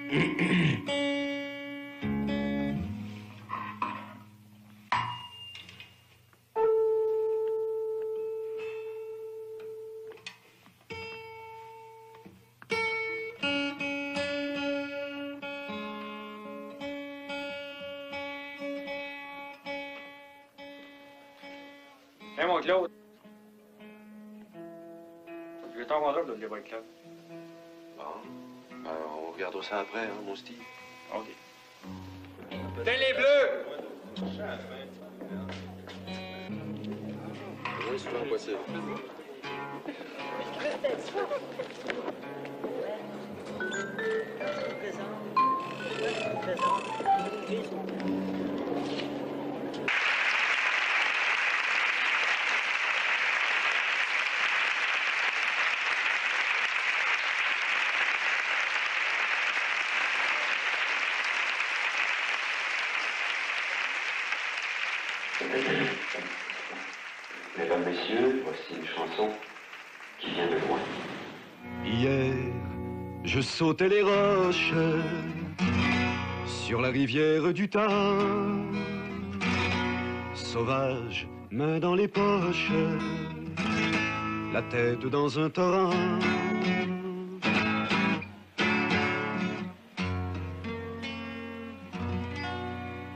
Hey, mon Claude. Je vais t'envoyer de le club. Bon. Alors, on regardera ça après, hein, mon Steve. OK. Télé bleue! Oui, c'est pas possible. Mesdames, Messieurs, voici une chanson qui vient de loin. Hier, je sautais les roches sur la rivière du temps. Sauvage, main dans les poches, la tête dans un torrent.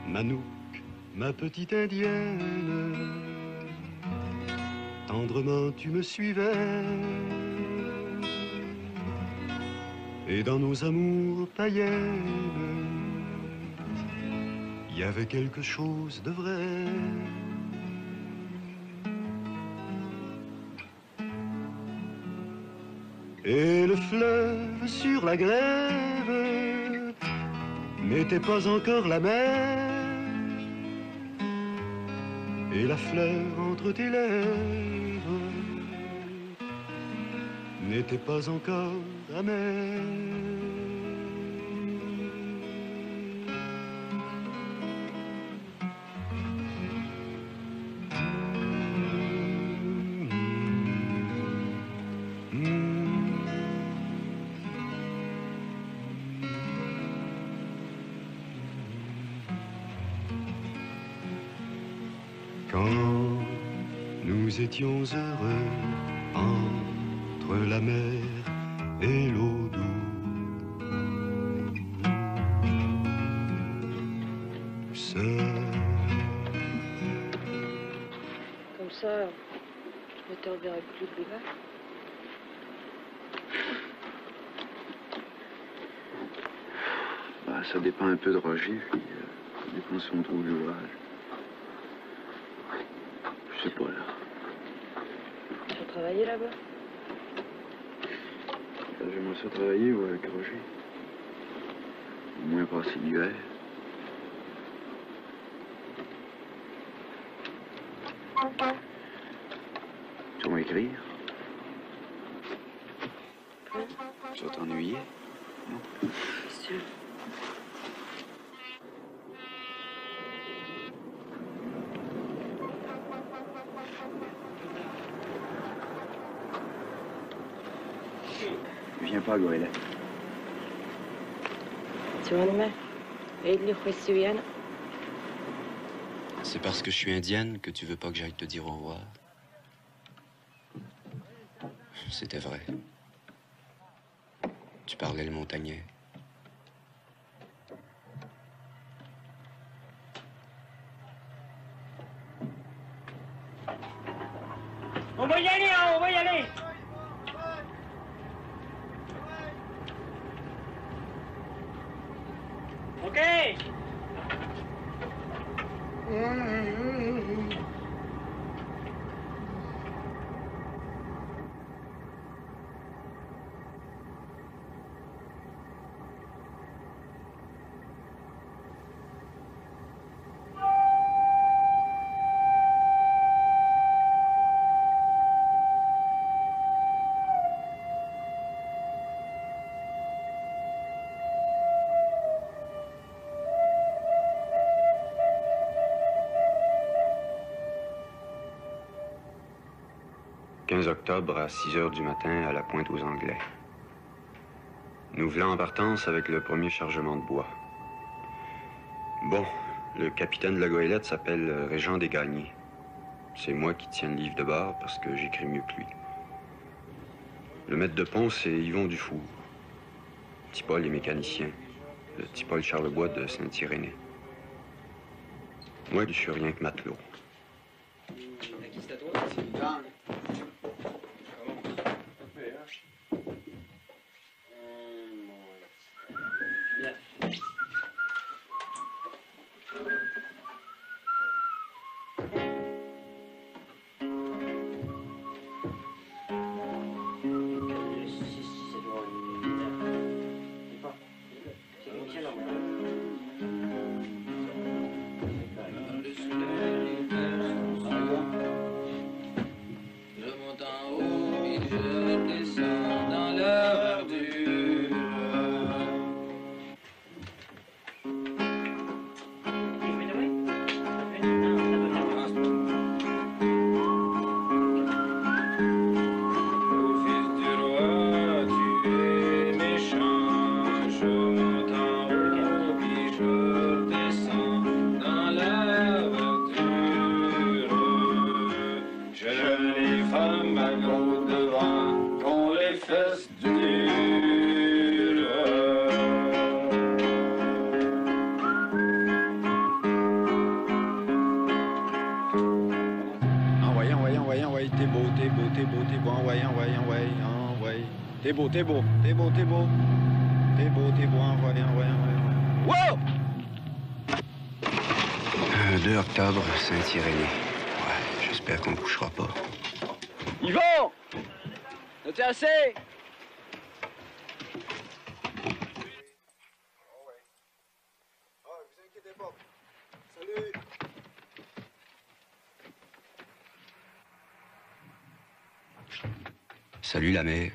Manouk, ma petite indienne, tendrement tu me suivais. Et dans nos amours païennes, il y avait quelque chose de vrai. Et le fleuve sur la grève n'était pas encore la mer. Et la fleur entre tes lèvres n'était pas encore amère. Quand nous étions heureux entre la mer et l'eau douce. Comme ça, je ne te reverrai plus de l'hiver. Bah, ça dépend un peu de Roger, puis ça dépend si on trouve l'ouvrage. Je sais pas, là. Tu vas travailler là-bas? J'aimerais ça travailler, ouais, avec Roger. Au moins passer l'hiver. Tu vas écrire? Tu vas t'ennuyer? Non? C'est sûr. Viens pas, Goélette. C'est parce que je suis indienne que tu veux pas que j'aille te dire au revoir. C'était vrai. Tu parlais le montagnais. On va y aller, hein, on va y aller! OK! « 15 octobre à 6 heures du matin à la Pointe aux Anglais. Nous voilà en partance avec le premier chargement de bois. Bon, le capitaine de la goélette s'appelle Régent Desgagnés. C'est moi qui tiens le livre de bord parce que j'écris mieux que lui. Le maître de pont, c'est Yvon Dufour. Petit Paul est mécanicien. Le petit Paul Charlebois de Saint-Irénée. Moi, je suis rien que matelot. T'es beau, t'es beau, t'es beau, t'es beau. T'es beau, t'es beau, envoyez. Wow! 2 octobre, Saint-Irénée. Ouais, j'espère qu'on ne couchera pas. Yvon! T'as assez? Vous inquiétez pas. Salut. Salut la mer.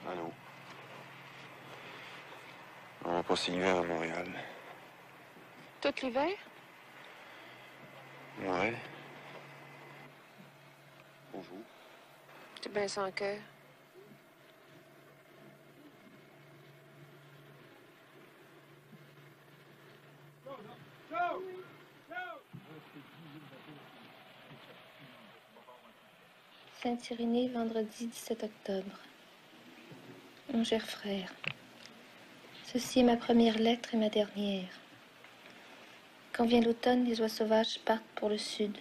Allô? On va passer l'hiver à Montréal. Tout l'hiver? Ouais. Bonjour. T'es bien sans cœur. Saint-Irénée, vendredi 17 octobre. Mon cher frère, ceci est ma première lettre et ma dernière. Quand vient l'automne, les oies sauvages partent pour le sud.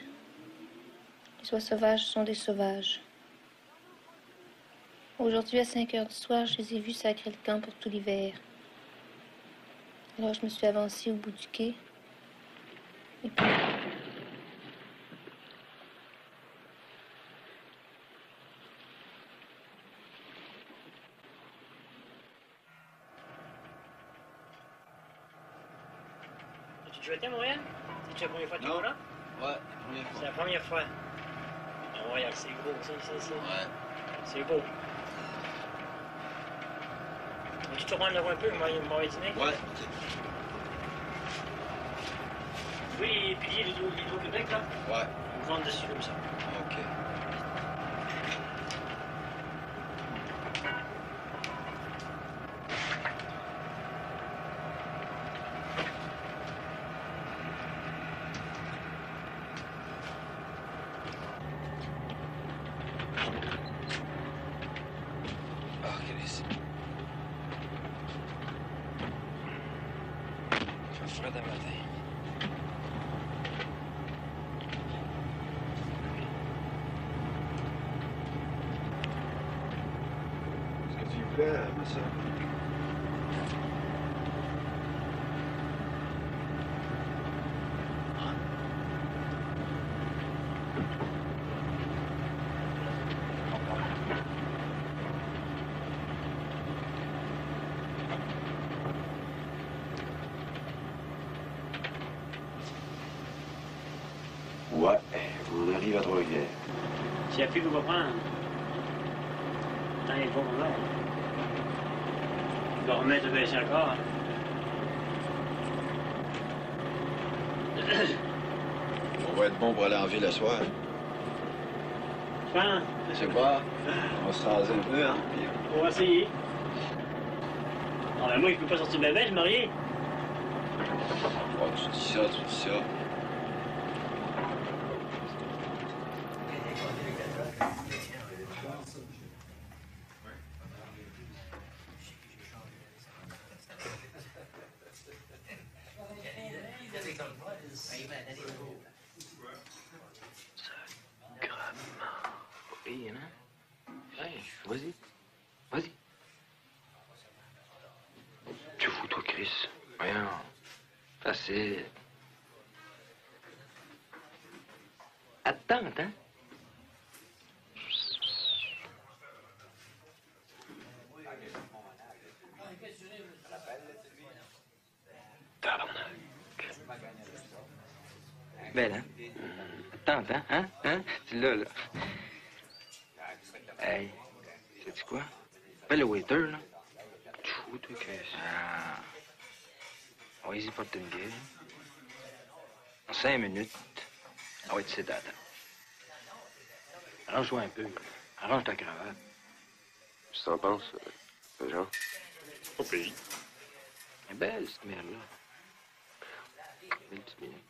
Les oies sauvages sont des sauvages. Aujourd'hui, à 5 heures du soir, je les ai vus sacrer le camp pour tout l'hiver. Alors, je me suis avancée au bout du quai. Et puis... Tu jouais à Montréal? C'est la première fois que tu vas là? Ouais, première C'est fois. la première fois. À Montréal, c'est gros, ça. Ouais. C'est beau. Tu te reprends un peu, moi, dîner? Ouais. Oui, les piliers, l'Hydro-Québec, là? Ouais. On rentre dessus comme ça. OK. Ma soeur. Ouais, on arrive à Trois-Rivières. S'il y a plus qu'on va prendre. Tant il est pas comme ça. Tu vas remettre le baisser encore. Hein. On va être bon pour aller en ville à soir. Tu penses? Je sais pas. On va se raser un peu, hein? Puis... On va essayer. Non, mais moi, je peux pas sortir de ma belle, je suis marié. Oh, tu dis ça, tu dis ça. Sacrement. Hey, vas-y. Vas-y. Tu fous toi, Chris. Voyons. Facile. Attends, hein? Tabarnak. Belle, hein? Attends, hein? Hein? C'est là. Hey, sais-tu quoi? Appelle le waiter, là. Tu fous, toi, Chris. Ah. On va y porter une gueule. En 5 minutes, on va être sédataire. Arrange-toi un peu. Arrange ta cravate. Tu t'en penses, Jean? Au pays. Elle est belle, cette merde-là. Belle petite minute.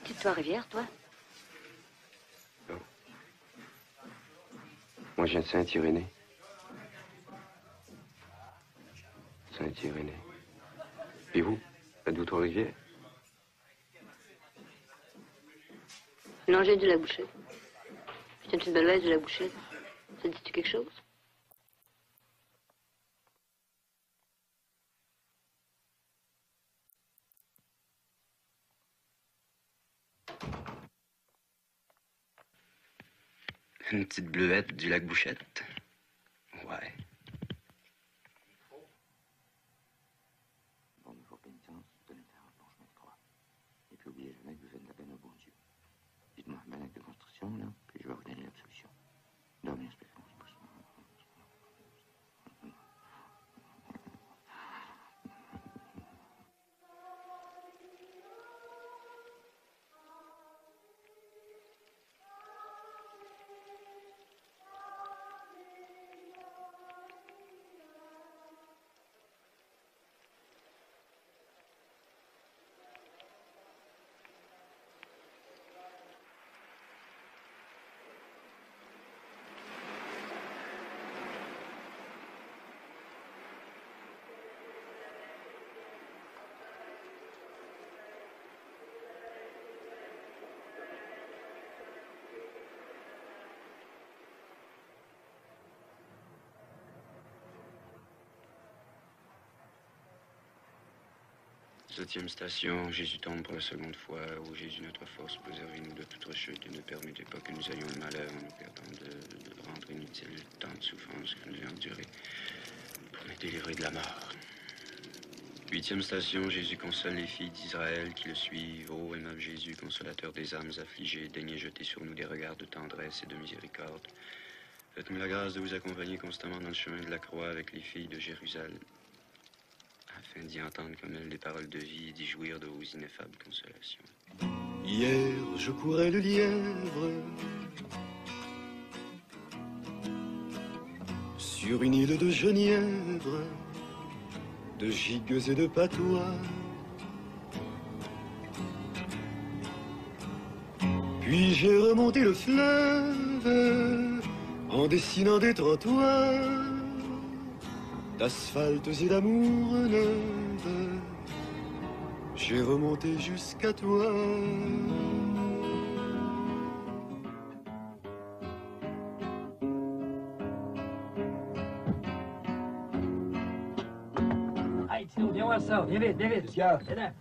Tu te Trois-Rivières, toi? Non. Moi, je viens de Saint-Irénée. Saint-Irénée. Et vous? Êtes-vous Trois-Rivières? Non, j'ai de la bouchette. C'est une petite belle de la bouchette. Ça dit-tu quelque chose? Une petite bleuette du lac Bouchette. Ouais. Bon, il faut pénitence, donnez faire un planchement de croix. Et puis oubliez jamais que vous faites de la peine au bon Dieu. Dites-moi un acte de construction, là, puis je vais vous donner l'absolution. Dormez, inspecteur. Septième station, Jésus tombe pour la seconde fois. Ô Jésus, notre force, préservez-nous de toute rechute et ne permettez pas que nous ayons le malheur en nous perdant de rendre inutile tant de souffrances que nous devons endurer pour nous délivrer de la mort. Huitième station, Jésus console les filles d'Israël qui le suivent. Ô aimable Jésus, consolateur des âmes affligées, daignez jeter sur nous des regards de tendresse et de miséricorde. Faites-nous la grâce de vous accompagner constamment dans le chemin de la croix avec les filles de Jérusalem, afin d'y entendre comme elles les paroles de vie et d'y jouir de vos ineffables consolations. Hier, je courais le lièvre sur une île de genièvre, de gigues et de patois. Puis j'ai remonté le fleuve en dessinant des trottoirs d'asphalte et d'amour neuve. J'ai remonté jusqu'à toi. Hey, Tino, viens voir ça. Viens vite, viens vite. Viens là.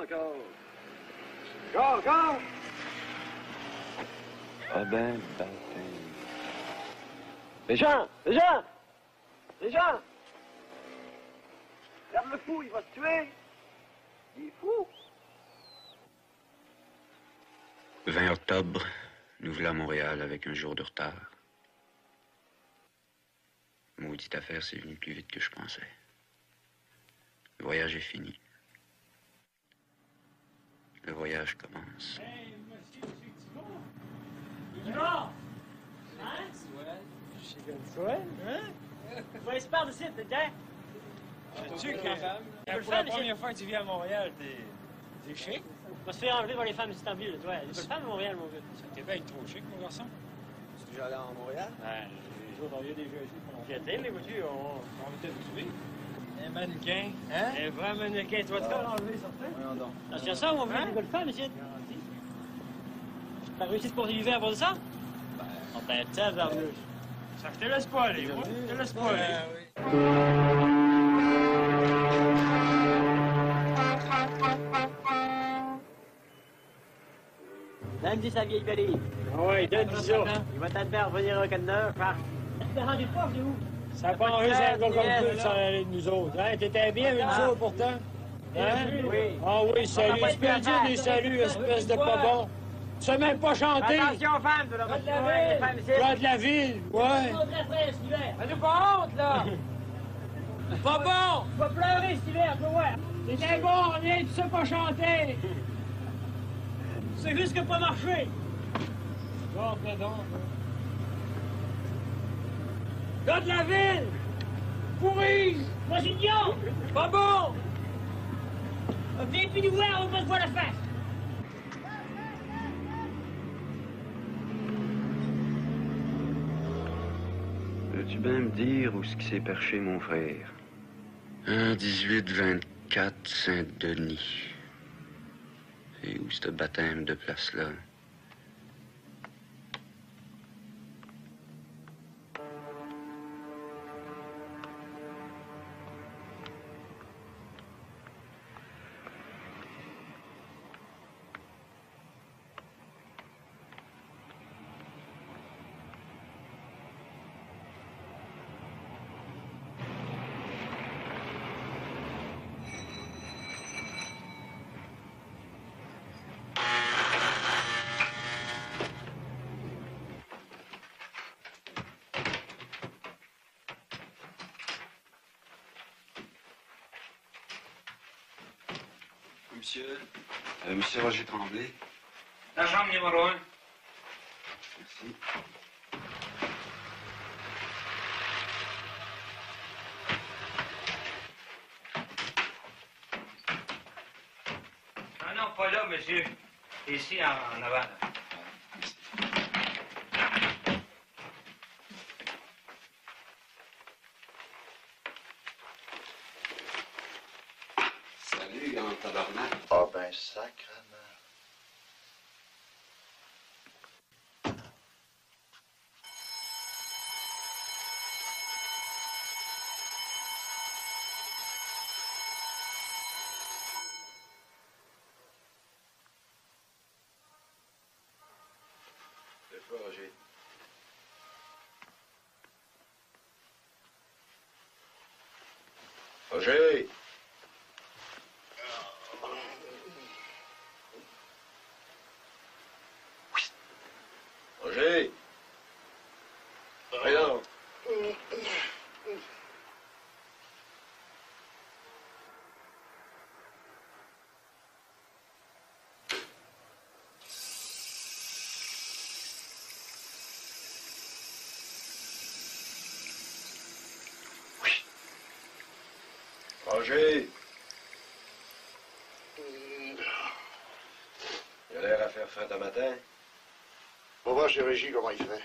encore. Encore. Ah ben. Les gens! Regarde le fou, il va se tuer! Il est fou! 20 octobre, nous voilà à Montréal avec un jour de retard. Maudite affaire, c'est venu plus vite que je pensais. Le voyage est fini. Le voyage commence. Hey, monsieur Thibault! Il va! Hein? Chez Gonsoel, hein? Tu vas se parler ici, dedans? Sais-tu que pour la première fois que tu viens à Montréal, t'es chic? On va se faire enlever par les femmes d'Istanbul, là, toi. Les belles femmes à Montréal, mon gars. T'es bien trop chic, mon garçon. Tu es déjà allé en Montréal? Ouais, les autres, on y a déjà ici. J'étais, mais voiture, On va t'habituer. Un mannequin. Hein? un vrai mannequin. Tu vas te faire enlever, certain? Voyons donc. Attention ça, on va faire des belles femmes ici. T'as réussi de passer l'hiver pour ça? On t'a ça, Barbeuse. Ça, je te laisse pas aller, moi. Je te laisse pas aller. Donne-lui sa vieille valise. Ah ouais, donne-lui ça. Il va t'aider à revenir au Canada, faire. T'es rendu pas, c'est où? Ça a pas mangé un gars comme toi sans aller de nous autres. Hein? T'étais bien avec nous autres pourtant? Hein? Oui. Ah oui, salut. Tu peux dire des saluts, espèce de pas bon. Tu sais même pas chanter. Attention, femme, de la Roi de la ville, ouais. Fais-nous pas honte, là! Pas bon! Tu vas pleurer cet hiver, toi, ouais! T'étais bon, rien, tu sais pas chanter. C'est juste que pas marché. Bon, donc. Gars de la ville! Pourri! Moi, c'est idiot! Pas bon! Viens plus nous voir, on va se voir la face! Veux-tu bien me dire où ce qui s'est perché, mon frère? 1824 Saint-Denis. Et où ce baptême de place-là? Monsieur Roger Tremblay. La chambre numéro 1. Merci. Ah non, pas là, monsieur. Ici, en avant. Là. Salut, grand tabarnak. Ah ben, sacrement. C'est quoi, Roger? Roger! Roger! Voyons! Roger! Il a l'air à faire frais un matin. On va voir chez Régis comment il fait.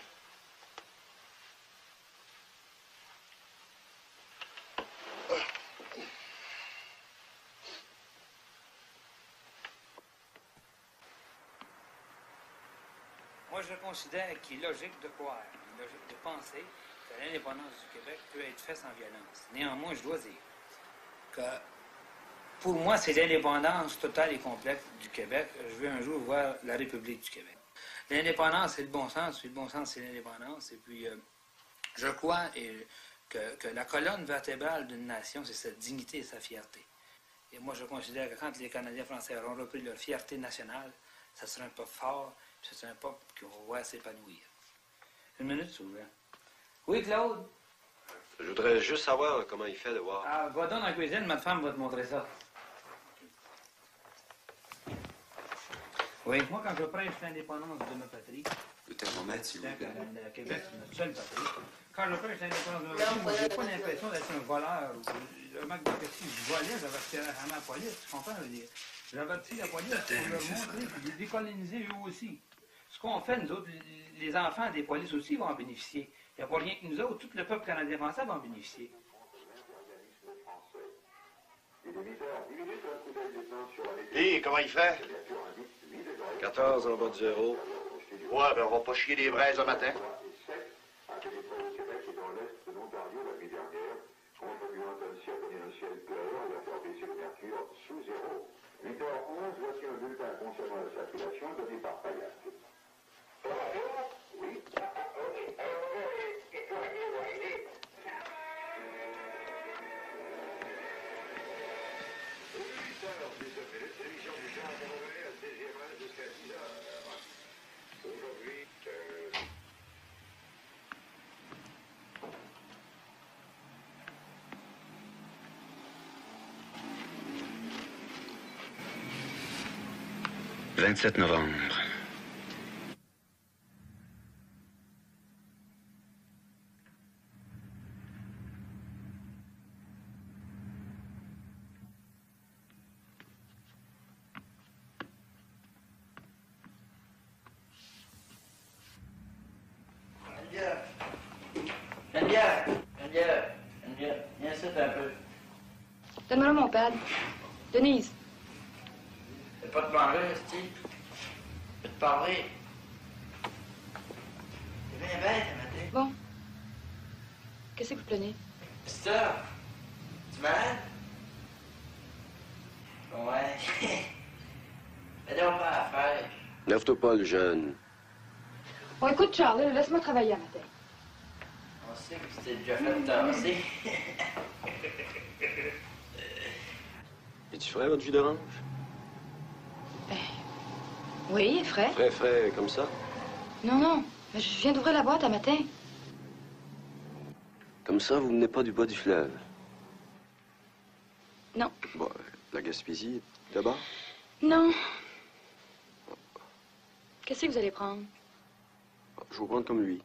Moi, je considère qu'il est logique de croire, logique de penser que l'indépendance du Québec peut être faite sans violence. Néanmoins, je dois dire que Pour moi, c'est l'indépendance totale et complète du Québec. Je veux un jour voir la République du Québec. L'indépendance, c'est le bon sens. Le bon sens, c'est l'indépendance. Et puis, je crois que la colonne vertébrale d'une nation, c'est sa dignité et sa fierté. Et moi, je considère que quand les Canadiens français auront repris leur fierté nationale, ça sera un peuple fort, puis ça sera un peuple qui va voir s'épanouir. Une minute, s'il vous plaît. Oui, Claude? Je voudrais juste savoir comment il fait de voir. Ah, va donc dans la cuisine, ma femme va te montrer ça. Oui, moi, quand je prêche l'indépendance de ma patrie... Le thermomètre, s'il vous plaît. Le Québec, c'est notre seule patrie. Quand je prêche l'indépendance de ma patrie, moi, j'ai pas l'impression d'être un voleur. Le mec de si je volais, j'avertirais vraiment la police. Tu comprends? J'avertis la police pour leur montrer qu'ils les décoloniser eux aussi. Ce qu'on fait, nous autres, les enfants des polices aussi vont en bénéficier. Il n'y a pas rien que nous autres, tout le peuple canadien français va en bénéficier. Et comment il fait? 14 en bas de 0. Ouais, ben on va pas chier des braises le matin. « 27 novembre. Geneviève, viens ici un peu. Donne-moi mon pad. Denise. Fais pas te manger, Steve. Je vais te parler. C'est bien bête, matin. Bon. Qu'est-ce que vous prenez? Ça, tu malade? Ouais. Fais donc pas affaire. Lève-toi pas, le jeune. Bon, écoute, Charles, laisse-moi travailler à matin. On sait que tu t'es déjà fait tasser. Es-tu frais, votre jus d'orange? Oui, frais. Frais, comme ça? Non, mais je viens d'ouvrir la boîte à matin. Comme ça, vous venez pas du bas du fleuve? Non. Bon, la Gaspésie, là-bas? Non. Qu'est-ce que vous allez prendre? Je vais vous prendre comme lui.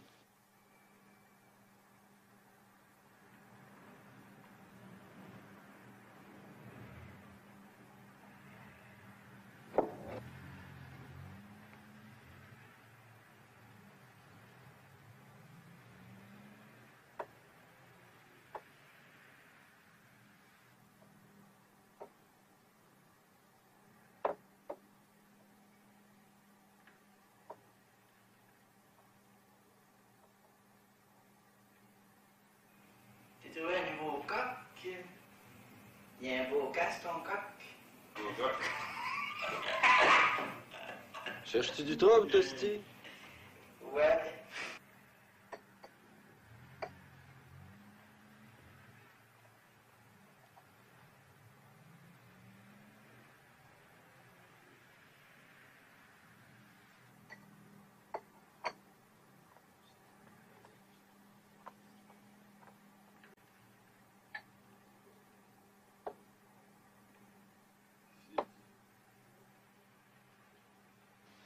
T'as trouvé un nouveau coq? Il y a un beau casse, ton coq? Beau coq? Cherches-tu du trouble, Tosti? Ouais.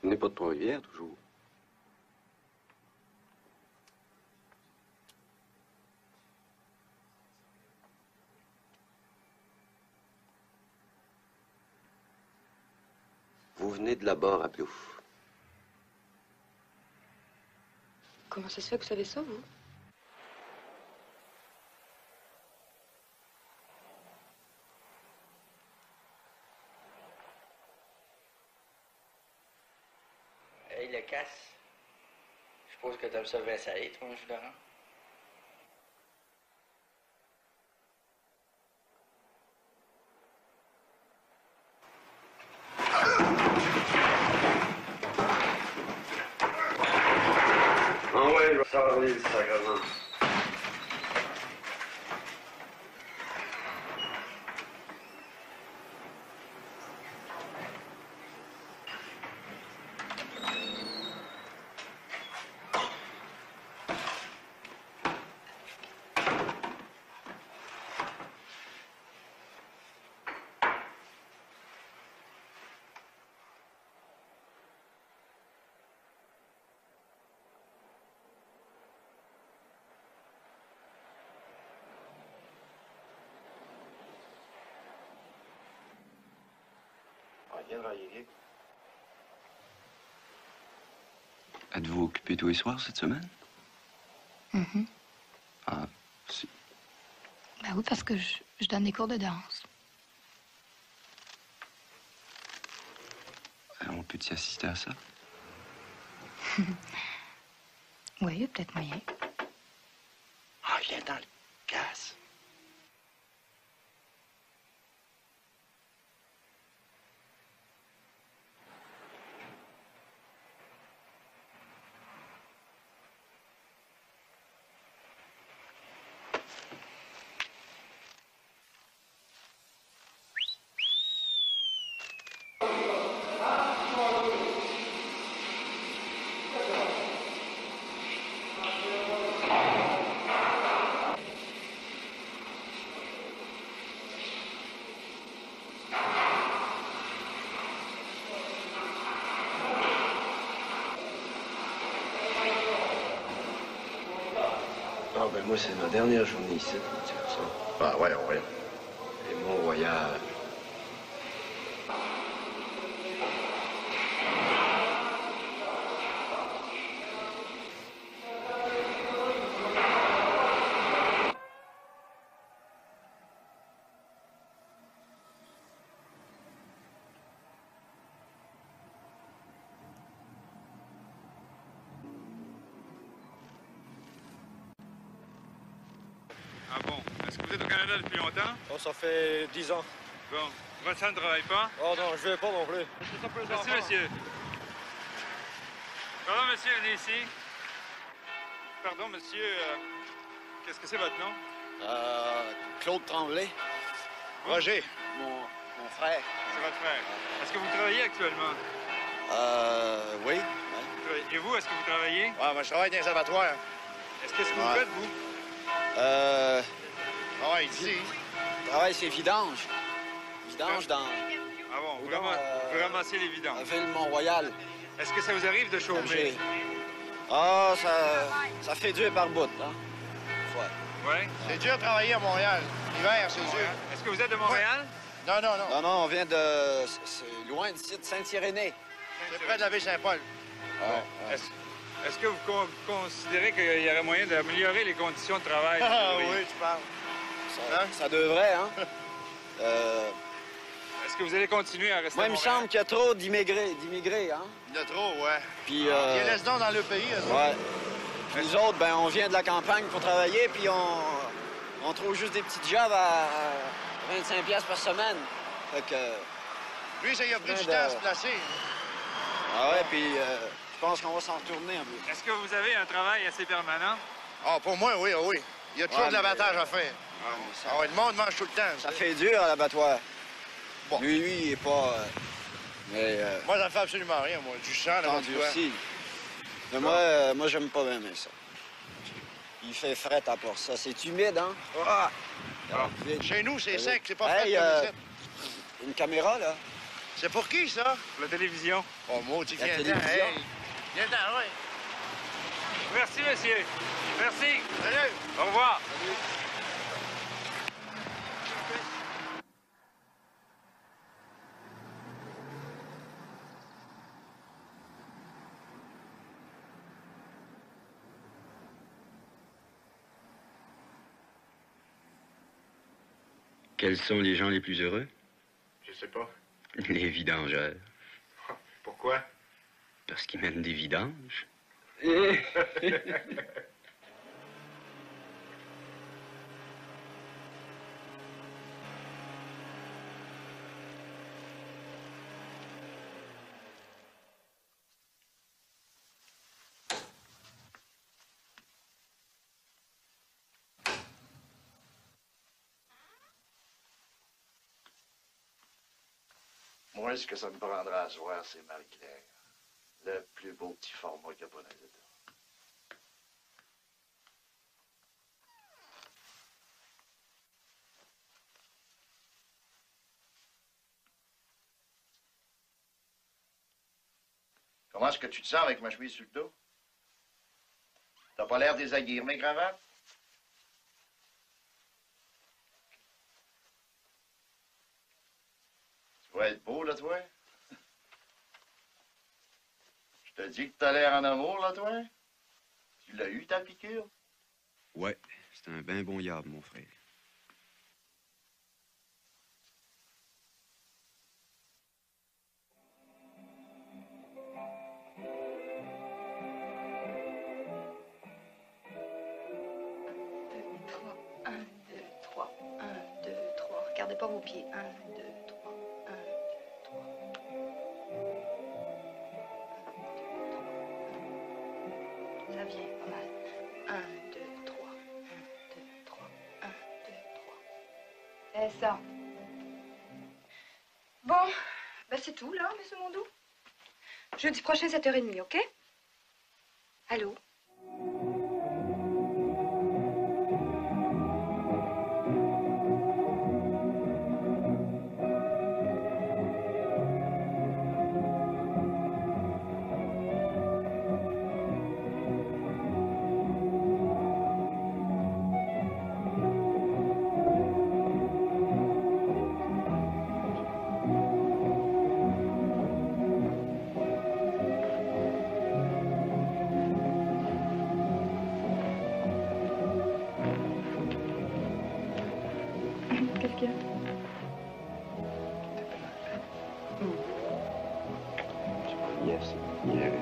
Vous n'êtes pas de Trois-Rivières, toujours? Vous venez de là-bas, à Plouf. Comment ça se fait que vous savez ça, vous? Hey, le casse. Je suppose que t'aimes ça vin salé, toi, mon jus d'orange. Ah ouais, il va parler, le sacrement. Viendra, Yégué. Êtes-vous occupé tous les soirs cette semaine? Ah, si. Ben oui, parce que je donne des cours de danse. On peut t'y assister à ça? Oui, il y a peut-être moyen. Ah, viens dans le casse. Ah, ben moi, c'est ma dernière journée ici, on va dire ça. Ah, voyons. Et Mont-Royal. Ah bon? Est-ce que vous êtes au Canada depuis longtemps? Oh, ça fait 10 ans. Bon. Votre femme ne travaille pas? Oh non, je vais pas non plus. Merci, monsieur. Pardon, monsieur, venez ici. Pardon, monsieur, qu'est-ce que c'est votre nom? Claude Tremblay. Roger. Mon frère. C'est votre frère. Est-ce que vous travaillez actuellement? Oui. Et vous, est-ce que vous travaillez? Ouais, moi, je travaille dans les abattoirs. Est-ce que vous faites, vous? Ah, ici. Le travail, c'est vidange. Vidange dans... Ah bon, vous ramassez les vidanges. La ville Mont-Royal. Est-ce que ça vous arrive de chômer? Ah, ça fait dur par bout, hein? Ouais. C'est dur de travailler à Montréal. L'hiver, c'est dur. Est-ce que vous êtes de Montréal? Non. Non, on vient de... C'est loin d'ici, de Saint-Irénée. C'est près de la ville Saint-Paul. Ouais. Est-ce que vous considérez qu'il y aurait moyen d'améliorer les conditions de travail? Ah oui, tu parles. Ça devrait, hein? Est-ce que vous allez continuer à rester Moi, à il me Montréal? semble qu'il y a trop d'immigrés, hein? Il y en a trop, ouais. Puis, Ils laissent donc dans le pays, eux. Ouais. Nous autres, ben, on vient de la campagne pour travailler, puis on trouve juste des petits jobs à 25 $ par semaine. Fait que... Lui, ça y a pris du temps à se placer. Ah ouais, puis je pense qu'on va s'en retourner un peu. Est-ce que vous avez un travail assez permanent? Ah, pour moi, oui. Il y a toujours de l'abattage à faire. Ah ouais, le monde mange tout le temps. Ça fait dur à l'abattoir. Bon. Lui, il est pas... Moi, ça me fait absolument rien, moi. Du sang, là, aussi. Mais moi, j'aime pas bien ça. Il fait fret à part ça. C'est humide, hein? Ah! Chez nous, c'est sec, c'est pas hey, fait comme ici. Une caméra, là. C'est pour qui, ça? La télévision. Oh, maudit, La viens télévision. Hey. Viens-t'en, ouais. Merci, monsieur. Merci. Salut. Au revoir. Salut. Quels sont les gens les plus heureux? Je sais pas. Les vidangeurs. Pourquoi? Parce qu'ils mènent des vidanges. Moi, ce que ça me prendra à soir, c'est Marie-Claire. Le plus beau petit format qu'il n'y a pas dans les États. Comment est-ce que tu te sens avec ma chemise sur le dos? T'as pas l'air désaguerri, mes cravates? Tu vas être beau, là, toi? Je te dis que t'as l'air en amour, là, toi? Tu l'as eu, ta piqûre? Ouais, c'est un ben bon yard, mon frère. Regardez pas vos pieds. 1, 2, 3. 1, 2, 3. 1, 2, 3. Ça vient pas mal. 1, 2, 3. 1, 2, 3. 1, 2, 3. C'est ça. Bon, ben c'est tout, là, monsieur Mondou. Jeudi prochain, 7h30, OK? Allô?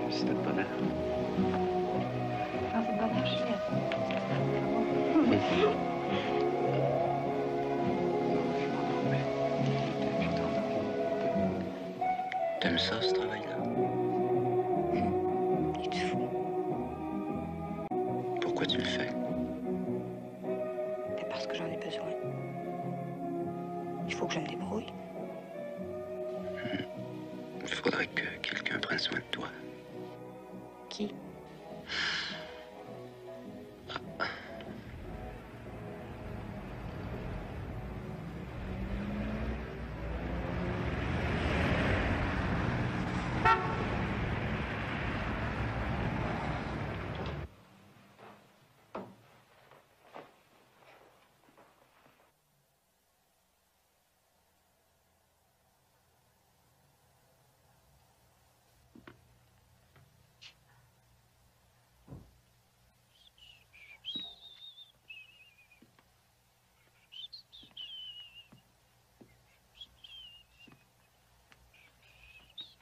C'était de bonheur. Ah, c'est de bonheur, chef. T'aimes ça, ce travail-là? Es-tu fou? Pourquoi tu le fais? C'est parce que j'en ai besoin. Il faut que je me débrouille. Il faudrait que quelqu'un prenne soin de toi. Qui?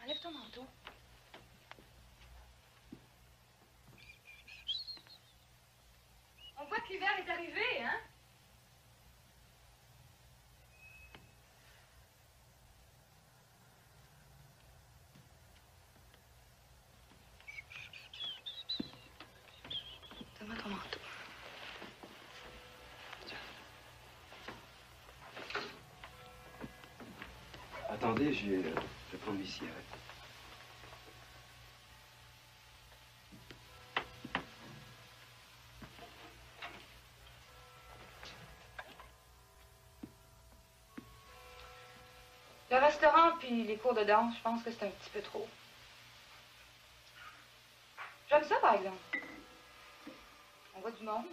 Enlève ton manteau. On voit que l'hiver est arrivé, hein? Donne-moi ton manteau. Attendez, je vais prendre mes cigarettes. Le restaurant puis les cours de danse, je pense que c'est un petit peu trop. J'aime ça, par exemple. On voit du monde.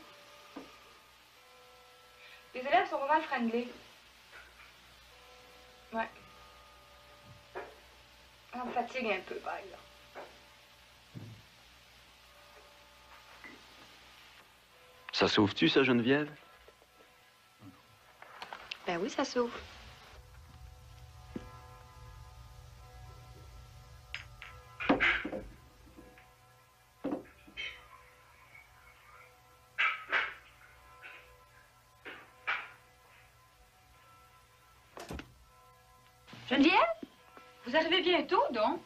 Les élèves sont vraiment friendly. Ouais. On me fatigue un peu, par exemple. Ça sauve-tu, ça, Geneviève? Ben oui, ça s'ouvre. Geneviève? Vous arrivez bientôt, donc?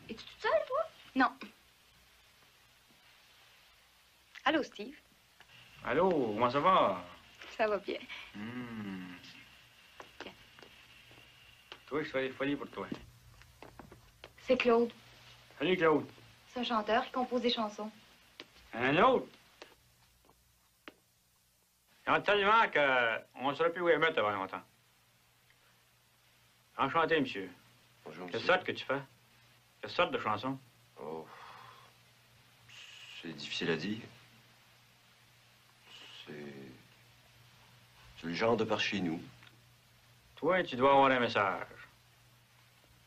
Es-tu toute seule, toi? Non. Allô, Steve? Allô, comment ça va? Ça va bien. Toi, je fais des folies pour toi. C'est Claude. Salut, Claude. C'est un chanteur qui compose des chansons. Un autre? Il y en a tellement qu'on ne saurait plus où les mettre avant longtemps. Enchanté, monsieur. Bonjour, Quelle monsieur. sorte que tu fais? Quelle sorte de chanson? Oh, c'est difficile à dire. C'est le genre de par chez nous. Toi, tu dois avoir un message.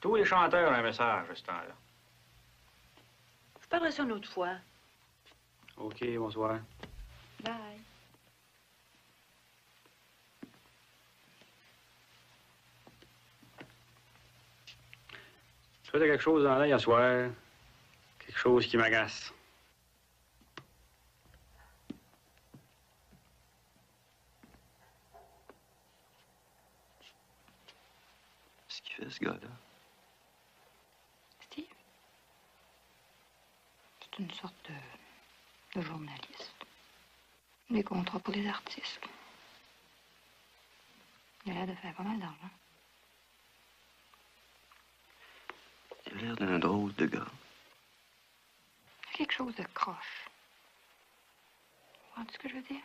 Tous les chanteurs ont un message à ce temps-là. Je parlerai ça une autre fois. OK, bonsoir. Bye. Toi, t'as quelque chose dans l'œil à soir. Quelque chose qui m'agace. Qu'est-ce qu'il fait, ce gars-là? Steve? C'est une sorte de journaliste. Des contrats pour les artistes. Il a l'air de faire pas mal d'argent. Il a l'air d'un drôle de gars. Il y a quelque chose de croche. Tu vois ce que je veux dire?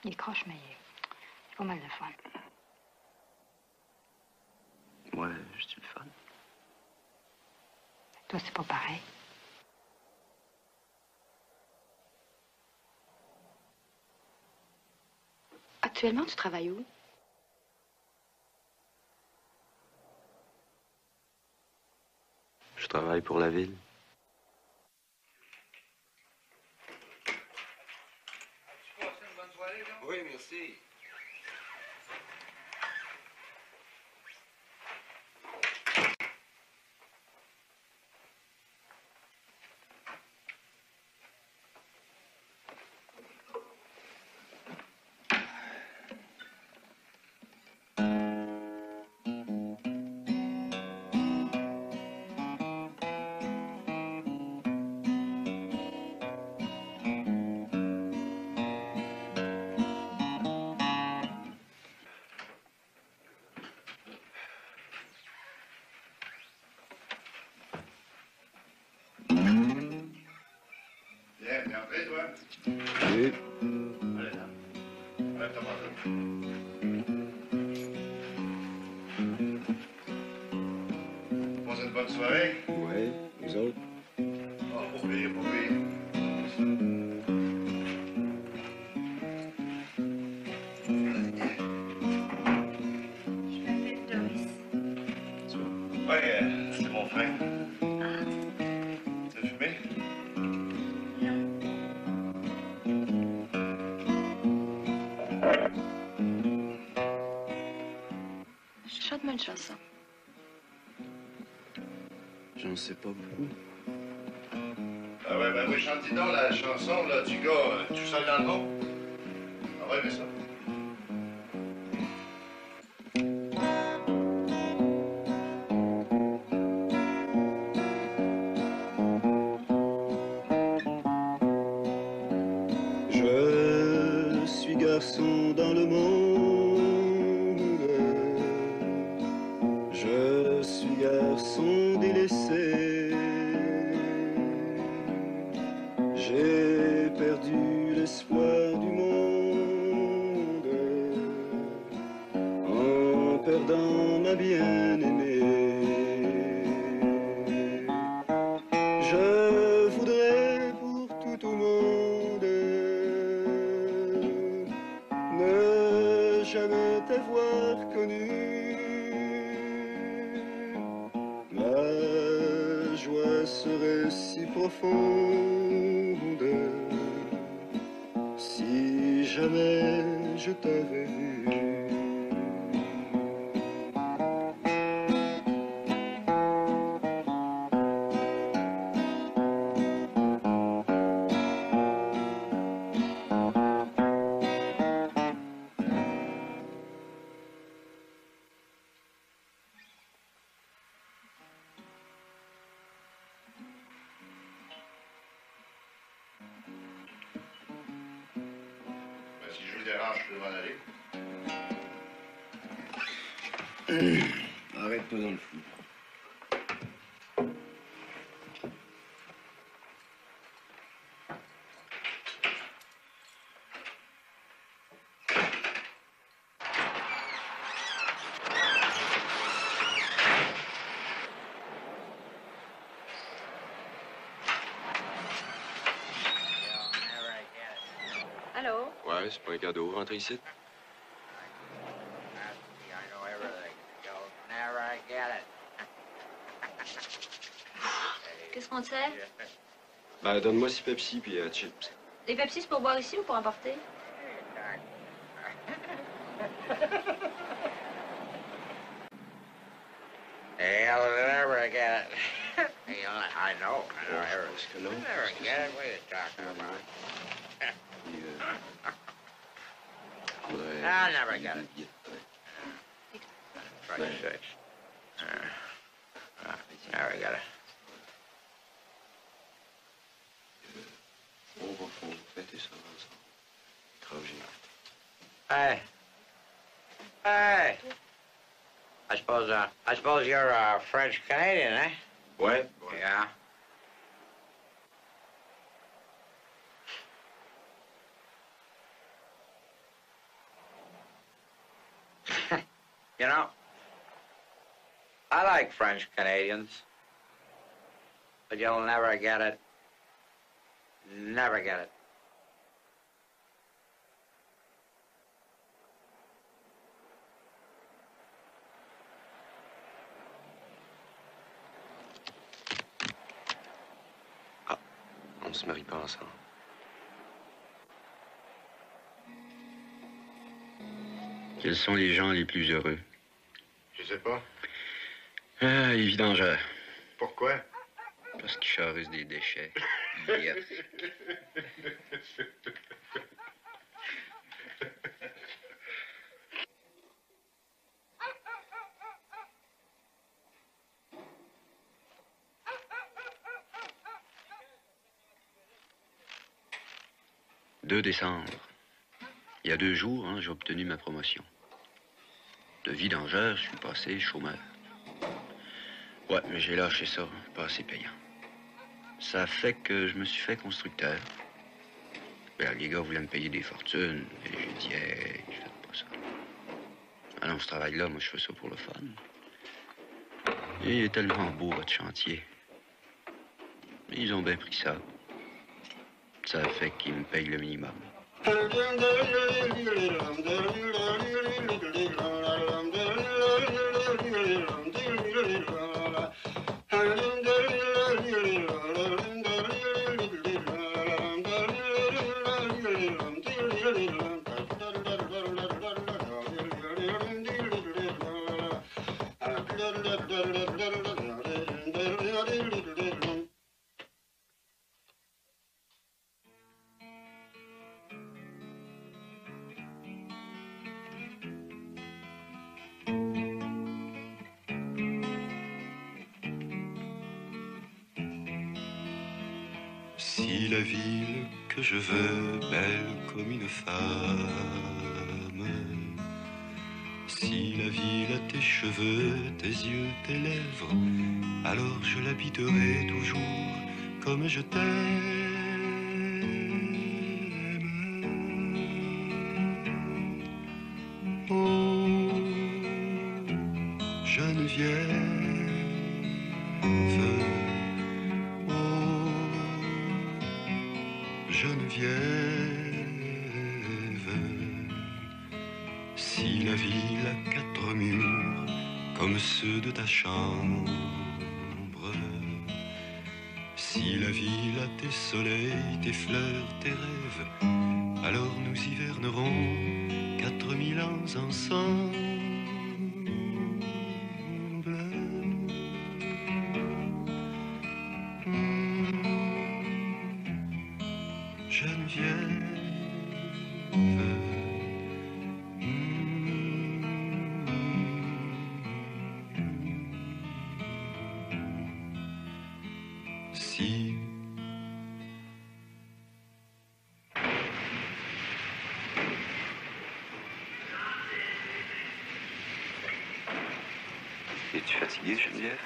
Il est croche, mais il est pas mal de fun. Ouais, j'ai du fun. Toi, c'est pas pareil. Actuellement, tu travailles où? Je travaille pour la ville. Oui, merci. Viens, t'es entré, toi? Oui. Allez, là. Enlève ta manteau. Passe une bonne soirée? Ouais, vous autres? Oh, pas pire, pas pire. Je m'appelle Doris. Ouais, c'est mon frère. T'as fumé? Chante-moi une chanson. J'en sais pas beaucoup. Ah ouais, ben oui, chante dis donc la chanson là, du gars tout seul dans le monde. Ah ouais, mais ça. Je suis garçon dans le monde. Je suis garçon délaissé. J'ai perdu l'espoir du monde en perdant ma bien-aimée. Je voudrais pour tout au monde ne jamais t'avoir connu. Ma joie serait si profonde si jamais je t'avais vu. Ben, si je vous dérange, je peux m'en aller. Arrête-toi dans le flou. Allô? Ouais, c'est pas un cadeau. Rentre ici. Qu'est-ce qu'on te sert? Ben, donne-moi 6 Pepsi puis chips. Les Pepsi, c'est pour boire ici ou pour emporter? Hell, never get it. I know ever. Never get it. What are you talking about? I'll never get it. 26. Never get it. On va fêter ça ensemble. Étranger. Hey. Hey. I suppose you're a French Canadian, eh? Ouais. Yeah. You know, I like French Canadians, but you'll never get it. Never get it. On se marie pas ensemble. Quels sont les gens les plus heureux? Je sais pas. Les vidangeurs. Pourquoi? Parce qu'ils charrissent des déchets. Yes. « 2 décembre. Il y a 2 jours, hein, j'ai obtenu ma promotion. De vidangeur, je suis passé chômeur. Ouais, mais j'ai lâché ça, pas assez payant. Ça fait que je me suis fait constructeur. Ben, les gars voulaient me payer des fortunes, et j'ai dit, hey, je fais pas ça. Ah non, je travaille là, moi je fais ça pour le fun. Et il est tellement beau, votre chantier. Mais ils ont bien pris ça. Ça fait qu'ils me payent le minimum. Si la ville que je veux, belle comme une femme, si la ville a tes cheveux, tes yeux, tes lèvres, alors je l'habiterai toujours comme je t'aime. Oh, Geneviève. Geneviève, si la ville a 4 murs comme ceux de ta chambre, si la ville a tes soleils, tes fleurs, tes rêves, alors nous hivernerons 4000 ans ensemble. disent, Geneviève?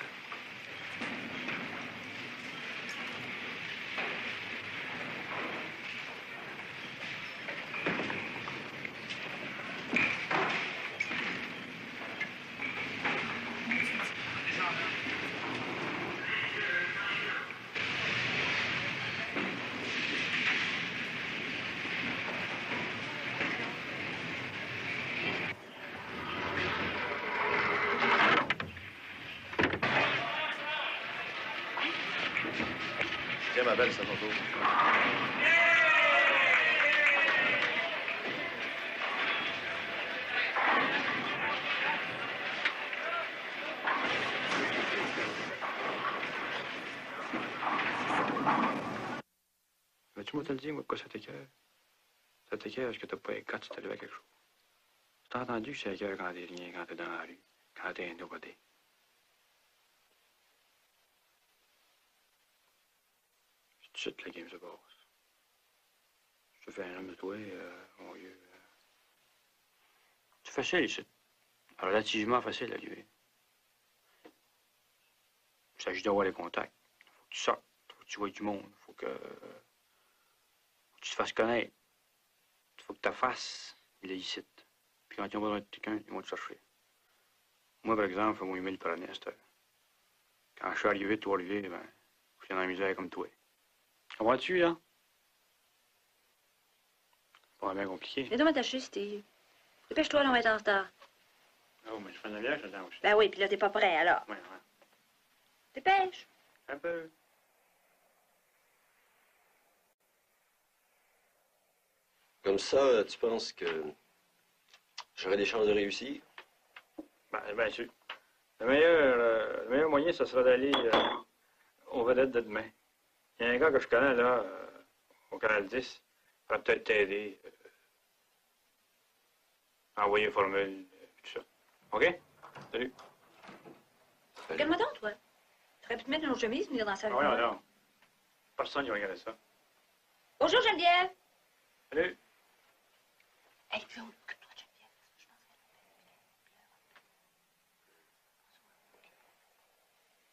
Tiens, ma belle, c'est à ton tour. Veux-tu moi te le dire, moi, pourquoi ça t'écoeure? Ça t'écoeure parce que t'as pas les gars, tu t'es levé à quelque chose. T'as entendu que ça t'écoeure quand t'es rien, quand t'es dans la rue, quand t'es un nobody. C'est tout de suite que la game se passe. Je te fais un homme de toi, mon vieux. C'est facile, ici. Relativement facile à vivre. Il s'agit d'avoir les contacts. Faut que tu sortes, faut que tu vois du monde, faut que tu te fasses connaître. Il faut que ta face, il est ici. Puis quand ils ont besoin de quelqu'un, ils vont te chercher. Moi, par exemple, faut m'aimer le prenait à cette heure. Quand je suis arrivé, toi arrivé, ben, je suis dans la misère comme toi. Comprends-tu, là? C'est pas bien compliqué. Mais dommage t'acheter, Steve. Dépêche-toi, là, on va être en retard. Oh, mais je fais une demi-heure, je t'attends aussi. Ben oui, puis là, t'es pas prêt, alors. Ouais. Dépêche. Un peu. Comme ça, tu penses que j'aurais des chances de réussir? Ben, bien sûr. Le meilleur moyen, ce serait d'aller aux vedettes de demain. Il y a un gars que je connais, là, au Canal 10. Il pourrait peut-être t'aider. Envoyer une formule, tout ça. OK? Salut. Regarde-moi donc, toi. T'aurais pu te mettre une autre chemise, venir dans la salle. Ah, oui, non. Personne ne va regarder ça. Bonjour, Geneviève. Salut. Hey, Claude, occupe-toi de Geneviève.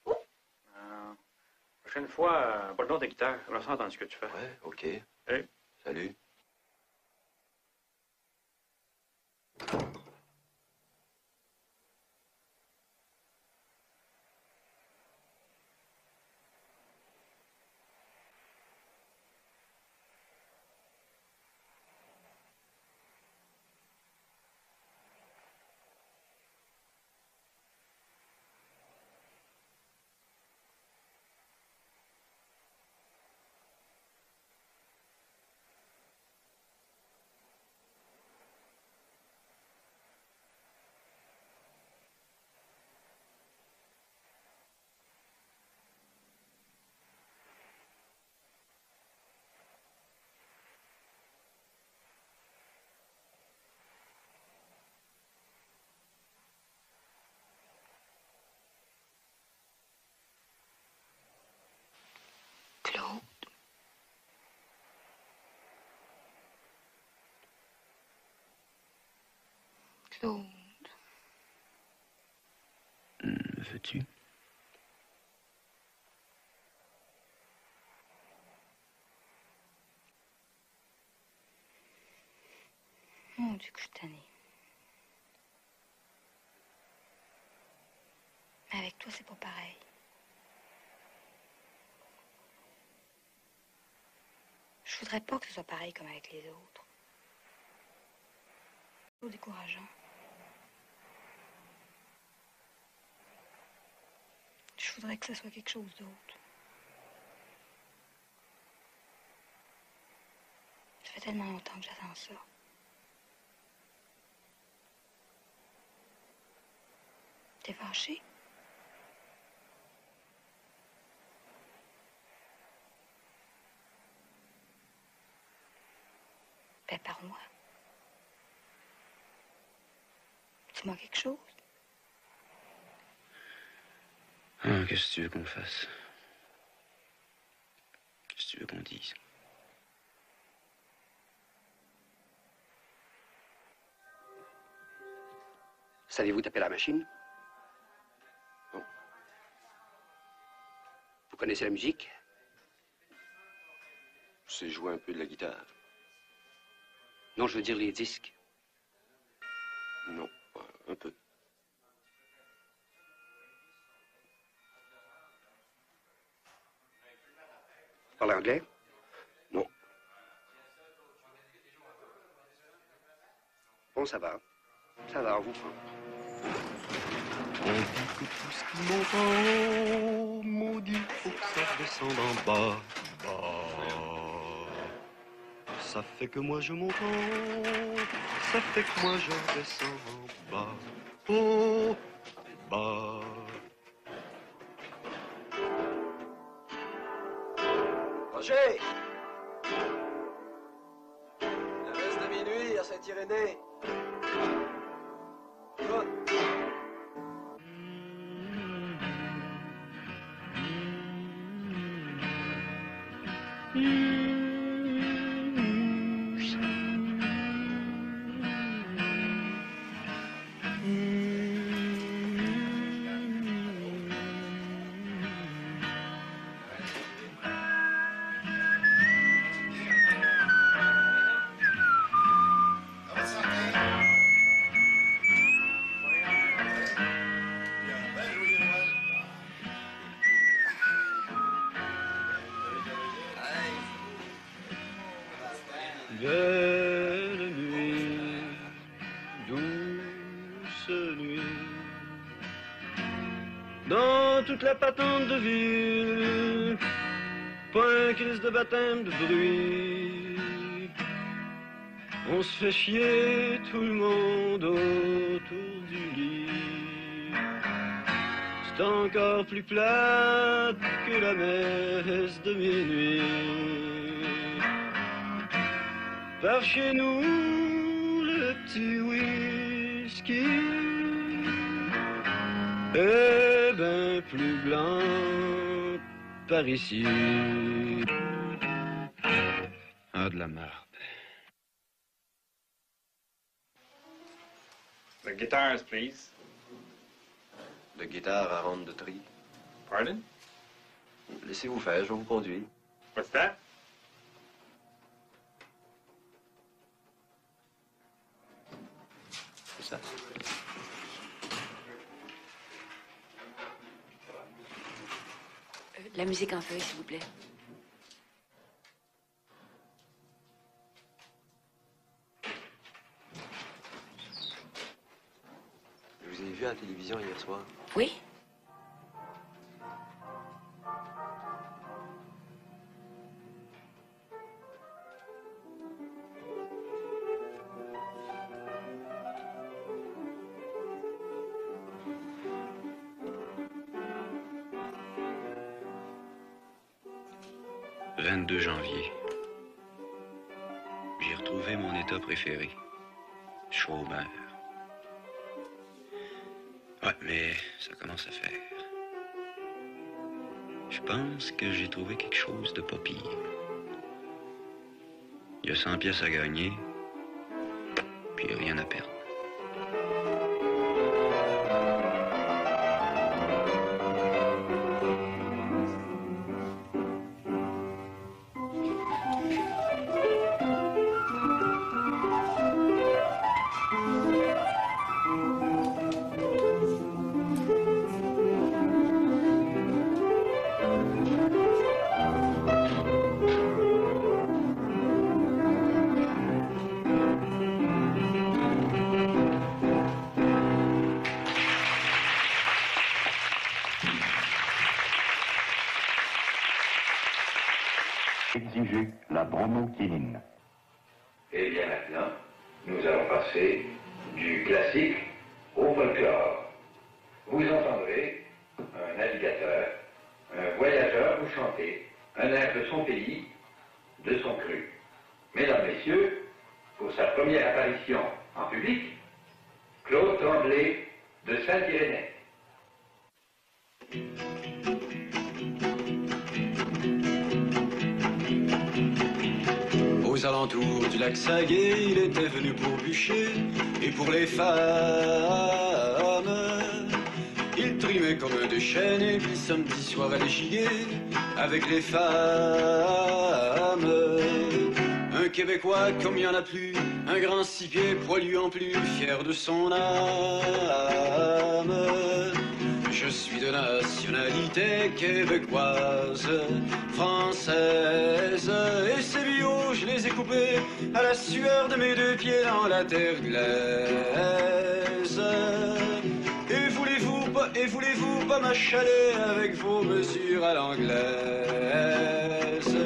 Je pense qu'elle Prochaine fois, pas le don de guitare. On va s'entendre ce que tu fais. Ouais, OK. Salut. Salut. Claude. Claude. Veux-tu? Mon Dieu, que je suis tannée. Mais avec toi, c'est pas pareil. Je voudrais pas que ce soit pareil comme avec les autres. C'est trop décourageant. Je voudrais que ce soit quelque chose d'autre. Ça fait tellement longtemps que j'attends ça. T'es fâché? Ben, parle-moi. Dis-moi quelque chose. Ah, qu'est-ce que tu veux qu'on fasse? Qu'est-ce que tu veux qu'on dise? Savez-vous taper la machine? Oh, connaissez la musique? Je sais jouer un peu de la guitare. Non, je veux dire les disques. Non, un peu. Parlez anglais? Non. Bon, ça va. Ça va, on vous prend. On dit que tout ce qui monte en haut, maudit, faut que ça redescende en bas. Ça fait que moi je monte en haut, ça fait que moi je redescends en bas. Oh, bas. Roger! La messe de minuit à Saint-Irénée. Écoute. Belle nuit, douce nuit, dans toute la patente de ville, pas un crise de baptême de bruit. On se fait chier tout le monde autour du lit. C'est encore plus plate que la messe de minuit. Par chez nous, le petit whisky est bien plus blanc par ici. Ah, de la marde. The guitars, please. De guitare à ronde de tri. Pardon? Laissez-vous faire, je vais vous conduire. What's that? C'est ça. La musique en feuille, s'il vous plaît. Je vous ai vu à la télévision hier soir. Oui? Le 22 janvier. J'ai retrouvé mon état préféré. Chômeur. Ouais, mais ça commence à faire. Je pense que j'ai trouvé quelque chose de pas pire. Il y a 100 pièces à gagner, puis il y a rien à perdre. Exiger la bromokinine. Et bien maintenant, nous allons passer du classique au folklore. Vous entendrez un navigateur, un voyageur vous chanter un air de son pays, de son cru. Mesdames, Messieurs, pour sa première apparition en public, Claude Tremblay de Saint-Irénée. Aux alentours du lac Saguet, il était venu pour bûcher, et pour les femmes, il mais comme déchaîné, puis samedi soir à l'échiquier, avec les femmes. Un Québécois comme il n'y en a plus, un grand six-pieds poilu en plus, fier de son âme. Je suis de nationalité québécoise, française, et ces billots, je les ai coupés à la sueur de mes deux pieds dans la terre glaise. Et voulez-vous pas m'achaler avec vos mesures à l'anglaise?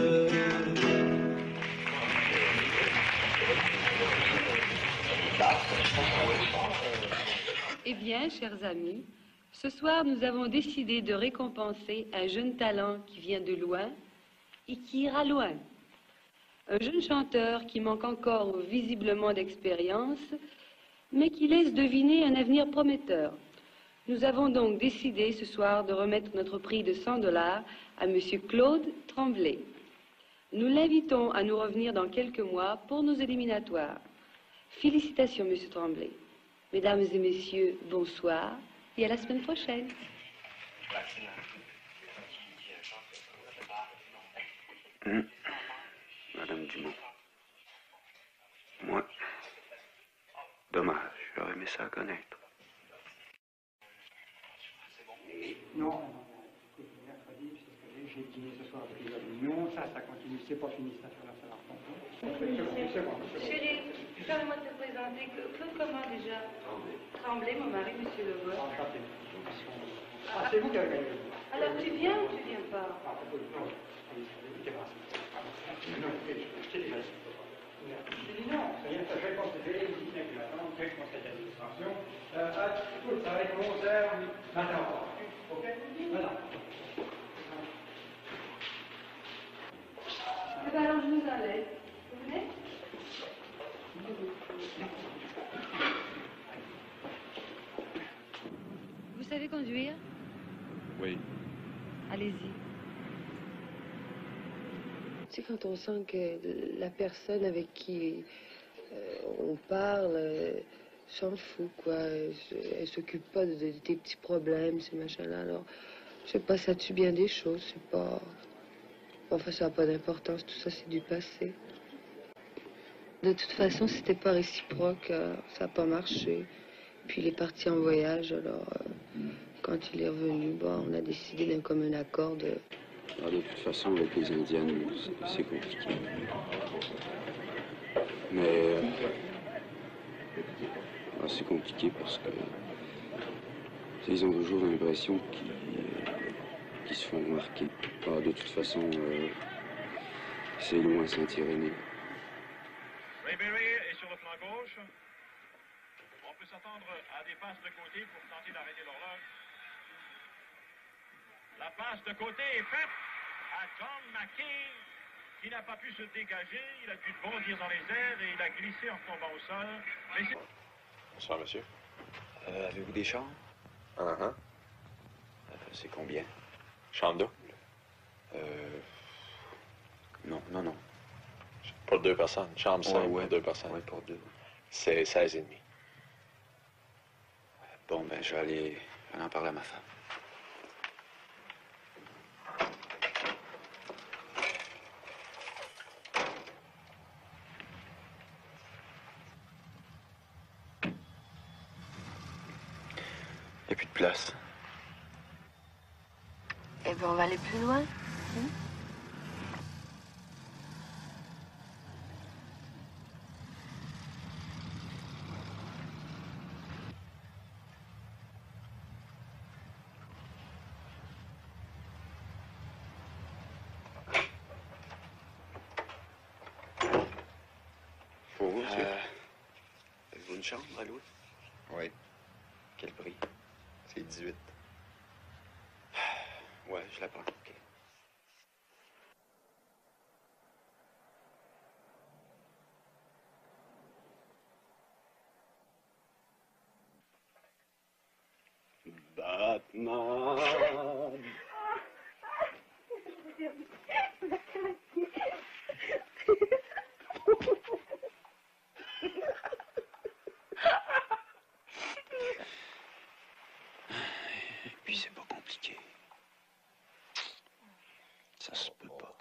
Eh bien, chers amis, ce soir, nous avons décidé de récompenser un jeune talent qui vient de loin et qui ira loin. Un jeune chanteur qui manque encore visiblement d'expérience, mais qui laisse deviner un avenir prometteur. Nous avons donc décidé ce soir de remettre notre prix de 100 $ à M. Claude Tremblay. Nous l'invitons à nous revenir dans quelques mois pour nos éliminatoires. Félicitations, M. Tremblay. Mesdames et messieurs, bonsoir et à la semaine prochaine. Madame Dumont. Moi, dommage, j'aurais aimé ça connaître. Non, écoute, mercredi, c'est ce que j'ai dîné ce soir avec les réunions, ça continue, c'est pas fini, ça va falloir comprendre. Chérie, permets-moi de te présenter. Claude comment déjà? Tremblay, mon mari, monsieur Levoix. Enchanté. Ah, c'est vous qui avez gagné. Alors tu viens ou tu viens pas? Ah, non, écoutez-moi. Non, écoutez, je t'ai déjà dit. J'ai dit non, c'est rien, ça je vais considérer ici avec la tante, je vais conseiller d'administration. Écoute, ça va être 11h, matin encore. Ok? Voilà. Eh bien alors je vous enlève. Vous venez? Vous savez conduire? Oui. Allez-y. Tu sais, quand on sent que la personne avec qui on parle s'en fout, quoi. Elle s'occupe pas de tes petits problèmes, ces machins-là. Alors, je sais pas, ça tue bien des choses. C'est pas... Enfin, ça n'a pas d'importance. Tout ça, c'est du passé. De toute façon, c'était pas réciproque. Ça n'a pas marché. Puis, il est parti en voyage. Alors, quand il est revenu, bon, on a décidé d'un commun accord de... Alors, de toute façon, avec les Indiennes, c'est compliqué. Mais c'est compliqué parce que ils ont toujours l'impression qu'ils se font remarquer. Alors, de toute façon, c'est loin Saint-Irénée. Rayberry est sur le flanc gauche. On peut s'attendre à des passes de côté pour tenter d'arrêter l'horloge. La passe de côté est faite à John McKay, qui n'a pas pu se dégager. Il a dû bondir dans les airs et il a glissé en tombant au sol. Mais bonsoir, monsieur. Avez-vous des chambres? C'est combien? Chambre double? Non. Pour 2 personnes. Chambre simple pour 2 personnes. Oui, pour 2. C'est 16,5. Bon, ben, je vais aller en parler à ma femme. Il n'y a plus de place. Eh bien, on va aller plus loin. Pour vous, monsieur? Avez-vous une chambre à louer? Oui. Quel prix? C'est 18. Ouais, je la prends. OK. Batman! Puis c'est Ça se peut pas.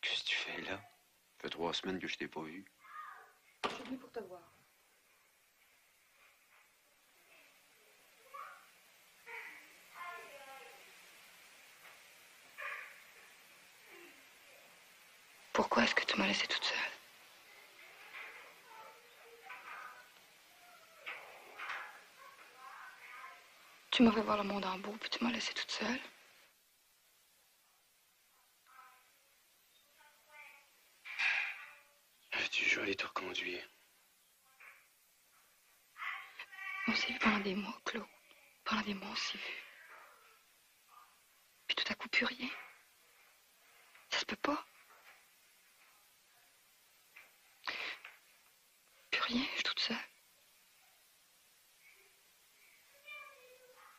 Qu'est-ce que tu fais là? Ça fait 3 semaines que je t'ai pas vu. Je suis venue pour te voir. Pourquoi est-ce que tu m'as laissée toute seule? Tu m'as fait voir le monde en beau, puis tu m'as laissée toute seule. Je vais aller te reconduire. On s'est vu pendant des mois, Claude. Pendant des mois, on s'est vu. Puis tout à coup, plus rien. Ça se peut pas. Plus rien, je suis toute seule.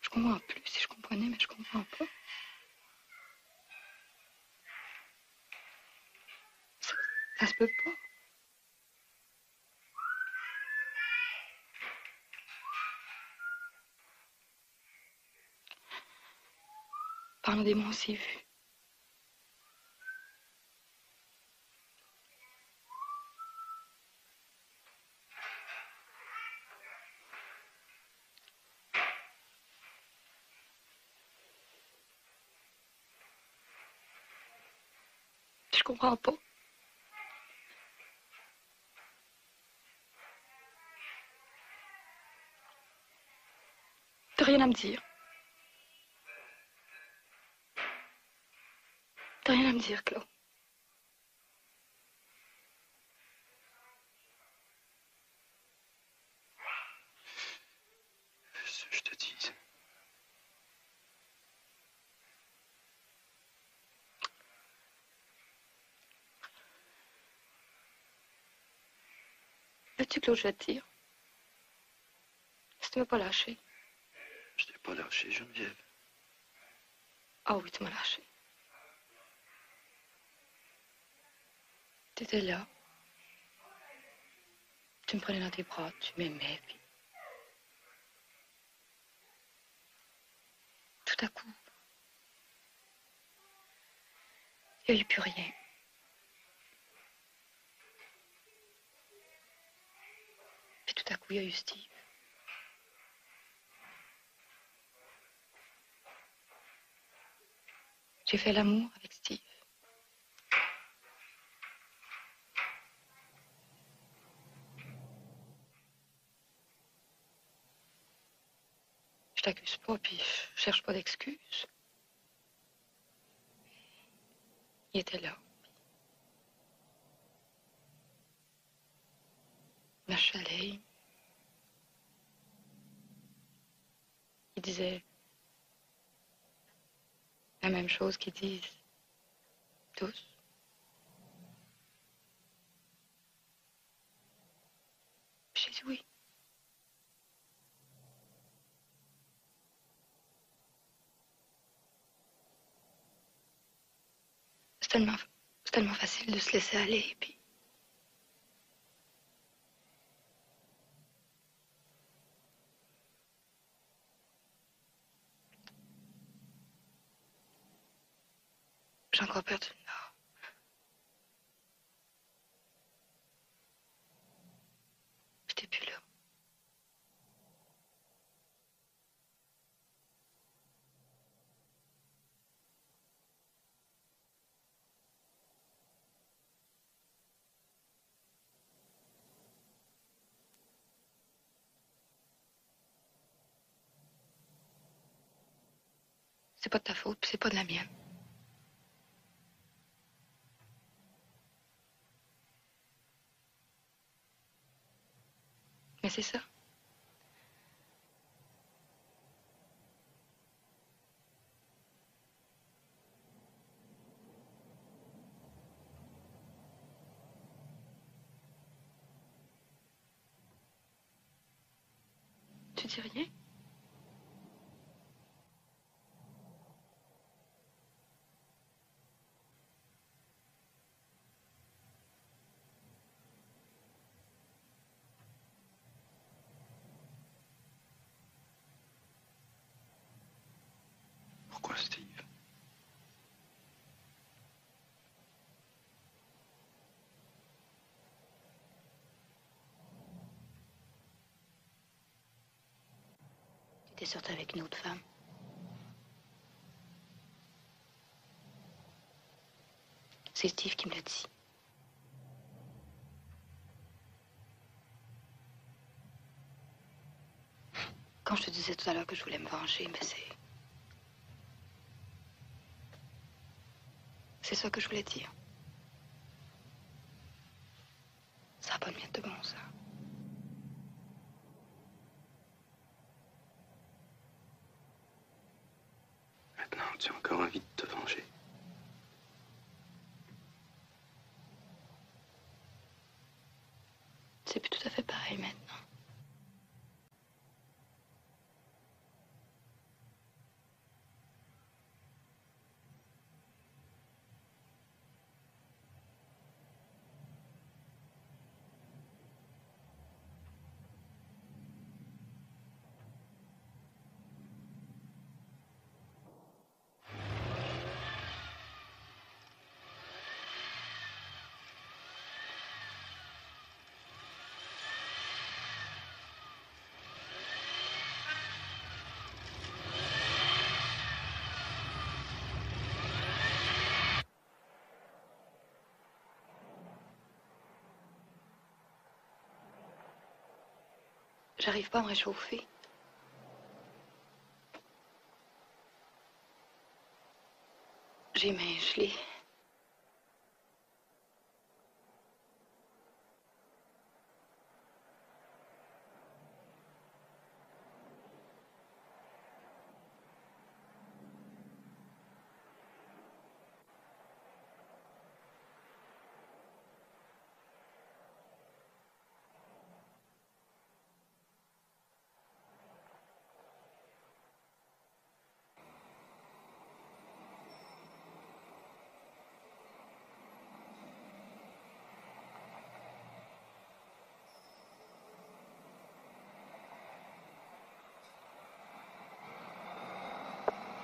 Je comprends plus. Si je comprenais, mais je comprends pas. Ça se peut pas. Pendant des mois, on s'est vu. Je comprends pas. T'as rien à me dire. T'as rien à me dire, Claude. Ce que je te dis. Veux-tu, Claude, je te tire? Si tu m'as pas lâché. Je t'ai pas lâché, Geneviève. Ah oui, tu m'as lâché. Tu étais là. Tu me prenais dans tes bras, tu m'aimais, puis... Tout à coup, il n'y a eu plus rien. Puis tout à coup, il y a eu Steve. J'ai fait l'amour avec Steve. Je t'accuse pas, puis je cherche pas d'excuses. Il était là. Il m'achalait. Il disait la même chose qu'ils disent tous. J'ai dit oui. C'est tellement facile de se laisser aller, et puis... J'ai encore peur du Nord. J'étais plus là. C'est pas de ta faute, puis c'est pas de la mienne. Mais c'est ça. Tu dis rien? Pourquoi, Steve? Tu étais sorti avec une autre femme. C'est Steve qui me l'a dit. Quand je te disais tout à l'heure que je voulais me venger, mais c'est ça que je voulais dire. Ça n'a pas de mien de bon, ça. Maintenant, tu as encore envie de te venger. C'est plus tout à fait pareil maintenant. J'arrive pas à me réchauffer. J'ai les mains gelées.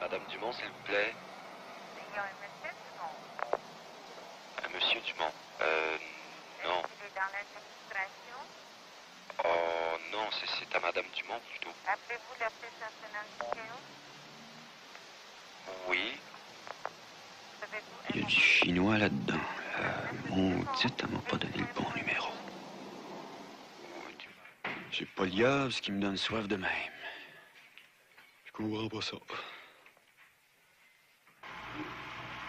Madame Dumont, s'il vous plaît. Monsieur Dumont. Non. Il est dans l'administration. Oh, non, c'est à Madame Dumont, plutôt. Appelez-vous l'association nationale? Oui. Il y a du chinois là-dedans. Maudite, elle m'a pas donné le bon numéro. C'est pas liable ce qui me donne soif de même. Je comprends pas ça.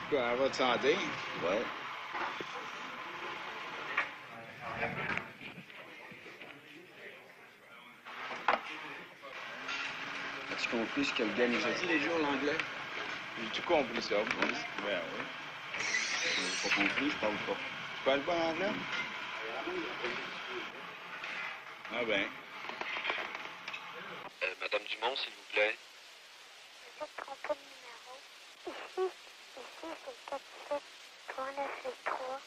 Quoi, à votre santé? Ouais. As-tu compris ce que le gars nous a dit les jours, l'anglais? J'ai tout compris ça, moi. Ben oui. J'ai pas compris, je parle pas. Tu parles pas l'anglais? Ah ben. Madame Dumont, s'il vous plaît. Je ne prends pas de numéro. Ici, c'est 47 393.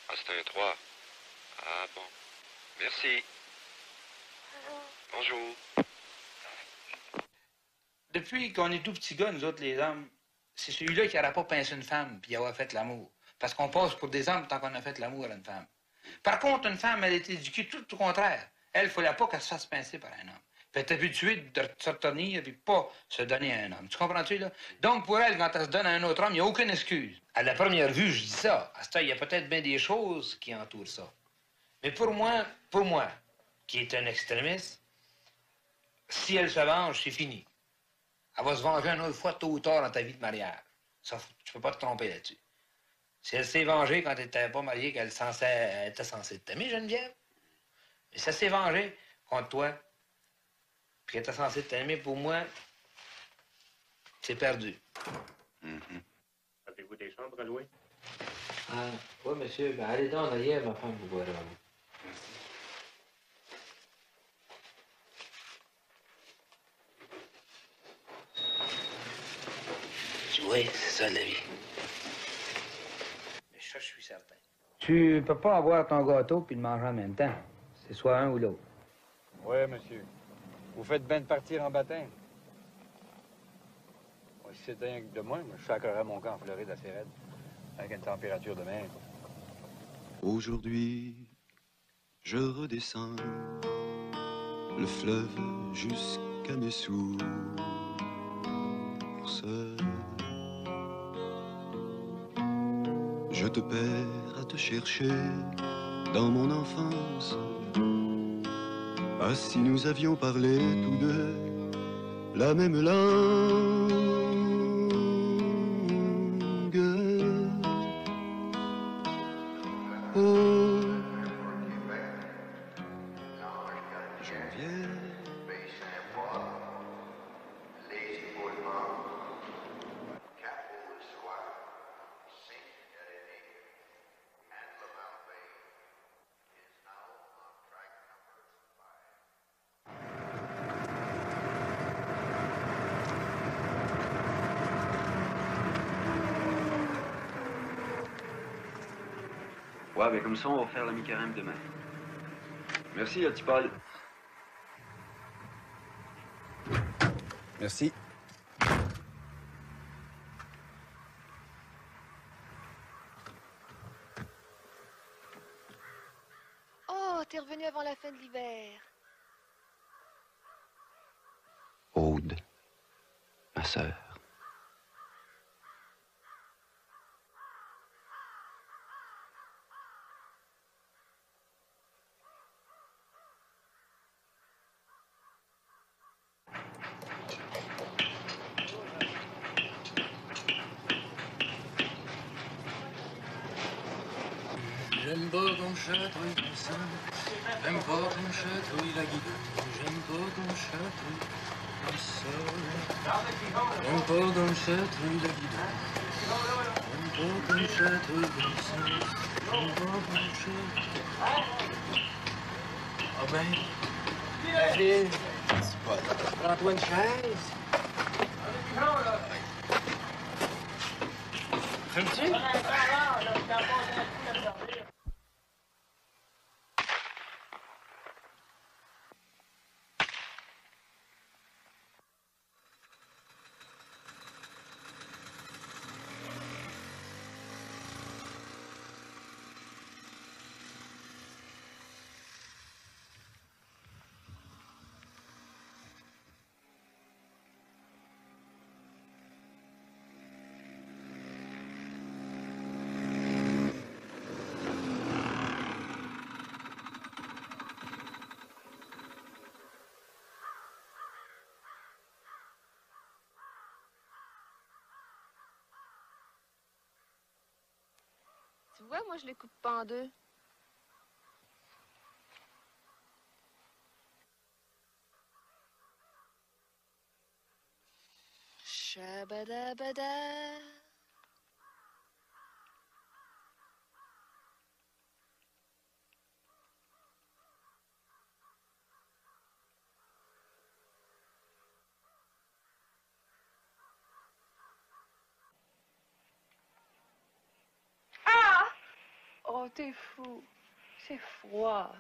Ah, c'est un 3. Ah, bon. Merci. Bonjour. Depuis qu'on est tout petits gars, nous autres, les hommes, c'est celui-là qui n'aurait pas pincé une femme puis avoir fait l'amour. Parce qu'on passe pour des hommes tant qu'on a fait l'amour à une femme. Par contre, une femme, elle est éduquée tout au contraire. Elle, il ne fallait pas qu'elle se fasse pincer par un homme. Elle est habituée de se retenir et pas se donner à un homme. Tu comprends-tu, là? Donc, pour elle, quand elle se donne à un autre homme, il n'y a aucune excuse. À la première vue, je dis ça. À ce temps, il y a peut-être bien des choses qui entourent ça. Mais pour moi, qui est un extrémiste, si elle se venge, c'est fini. Elle va se venger une autre fois, tôt ou tard, dans ta vie de mariage. Ça, tu peux pas te tromper là-dessus. Si elle s'est vengée quand tu n'étais pas marié, qu'elle était censée t'aimer, Geneviève, mais si elle s'est vengée contre toi, puis qu'elle était censée t'aimer, pour moi, c'est perdu. Avez-vous des chambres à louer? Ah, oui, monsieur. Ben, allez donc en arrière, ma femme, vous verrez. Oui, c'est ça la vie. Mais ça, je suis certain. Tu peux pas avoir ton gâteau puis le manger en même temps. C'est soit un ou l'autre. Oui, monsieur. Vous faites bien de partir en baptême. Oui. Si c'était rien que de moi je sacrerais mon camp en Floride assez raide. Avec une température de mer. Aujourd'hui, je redescends le fleuve jusqu'à mes sources. Je te perds à te chercher dans mon enfance. Ah, si nous avions parlé tous deux la même langue. Oh, janvier. Ouais, mais comme ça, on va faire la mi-carême demain. Merci, le petit Paul. Merci. Oh, t'es revenu avant la fin de l'hiver. Aude, ma sœur. J'aime pas qu'on chatouille comme ça, j'aime pas qu'on chatouille la guitare, j'aime pas qu'on chatouille comme ça. J'aime pas qu'on chatouille la guitare, j'aime pas qu'on chatouille comme ça, j'aime pas qu'on chatouille. Ah ben, la ville, prends-toi une chaise. Fumes-tu? Tu vois, moi, je les coupe pas en deux. Shabadabada. Ah! Oh, t'es fou. C'est froid.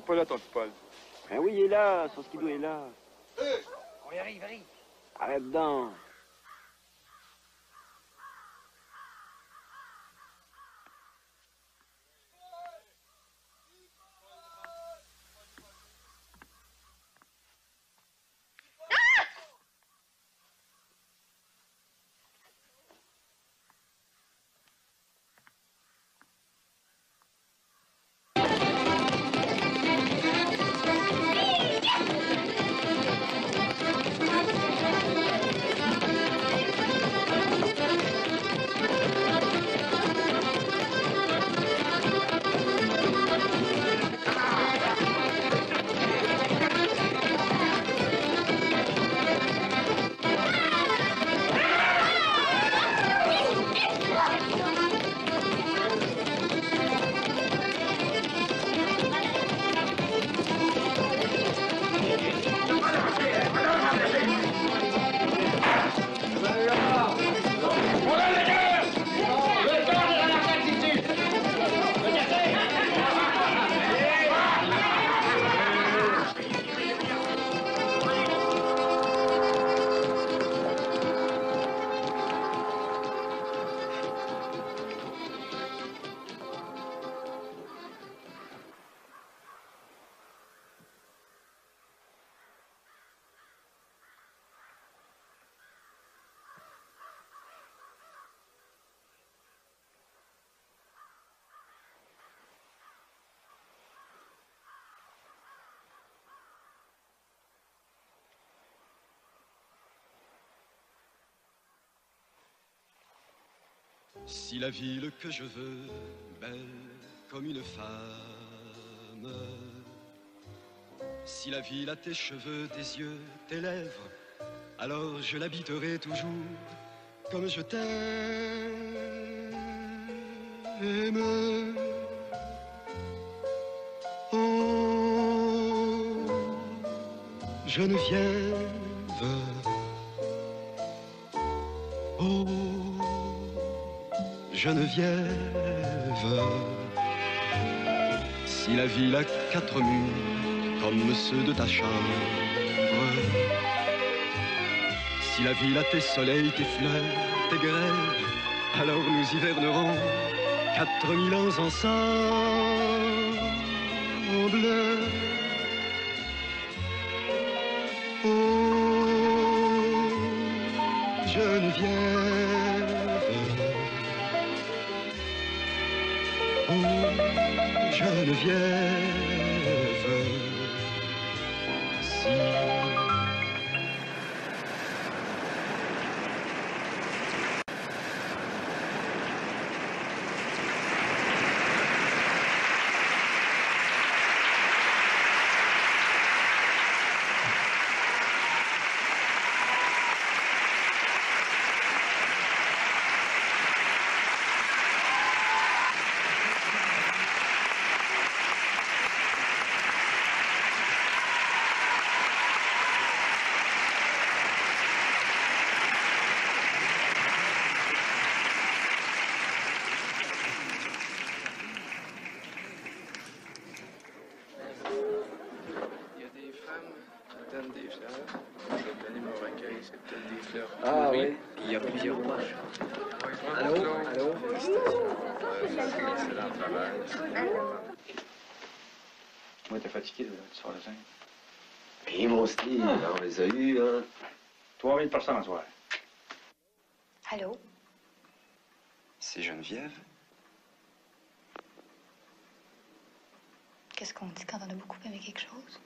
pas là, ton Paul. Ben oui, il est là, son skidoo est là. On y arrive, arrive. Arrête donc. Si la ville que je veux, belle comme une femme, si la ville a tes cheveux, tes yeux, tes lèvres, alors je l'habiterai toujours comme je t'aime. Oh, Geneviève, oh, Geneviève, si la ville a quatre murs comme ceux de ta chambre, si la ville a tes soleils, tes fleurs, tes grèves, alors nous hivernerons 4000 ans ensemble. Oh, Geneviève, oh, Geneviève, si Ah oui, il y a plusieurs poches. Allô? Allô? Excellent travail. Moi, t'es fatigué de sur la scène? Et mon style, on les a eus, hein. 3000 personnes à soir. Allô? C'est Geneviève? Qu'est-ce qu'on dit quand on a beaucoup aimé quelque chose?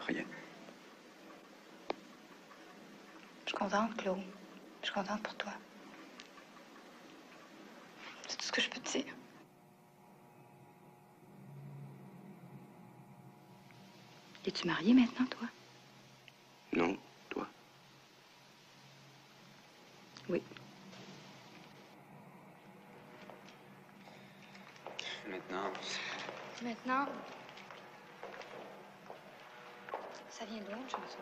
Rien. Je suis contente, Claude. Je suis contente pour toi. C'est tout ce que je peux te dire. Es-tu mariée maintenant, toi? Non, toi? Oui. Maintenant, Maintenant, ça vient de loin, une chanson.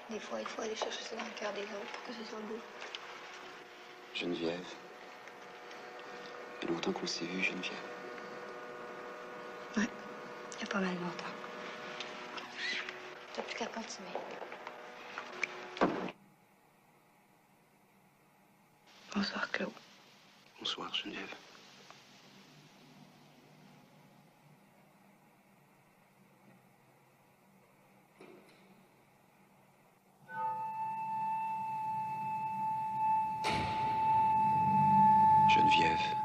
Des fois, il faut aller chercher ça dans le cœur des autres pour que ce soit beau. Geneviève. Il y a longtemps qu'on s'est vu, Geneviève. Ouais, il y a pas mal longtemps. T'as plus qu'à continuer. Bonsoir, Claude. Bonsoir, Geneviève. Geneviève.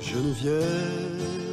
Geneviève,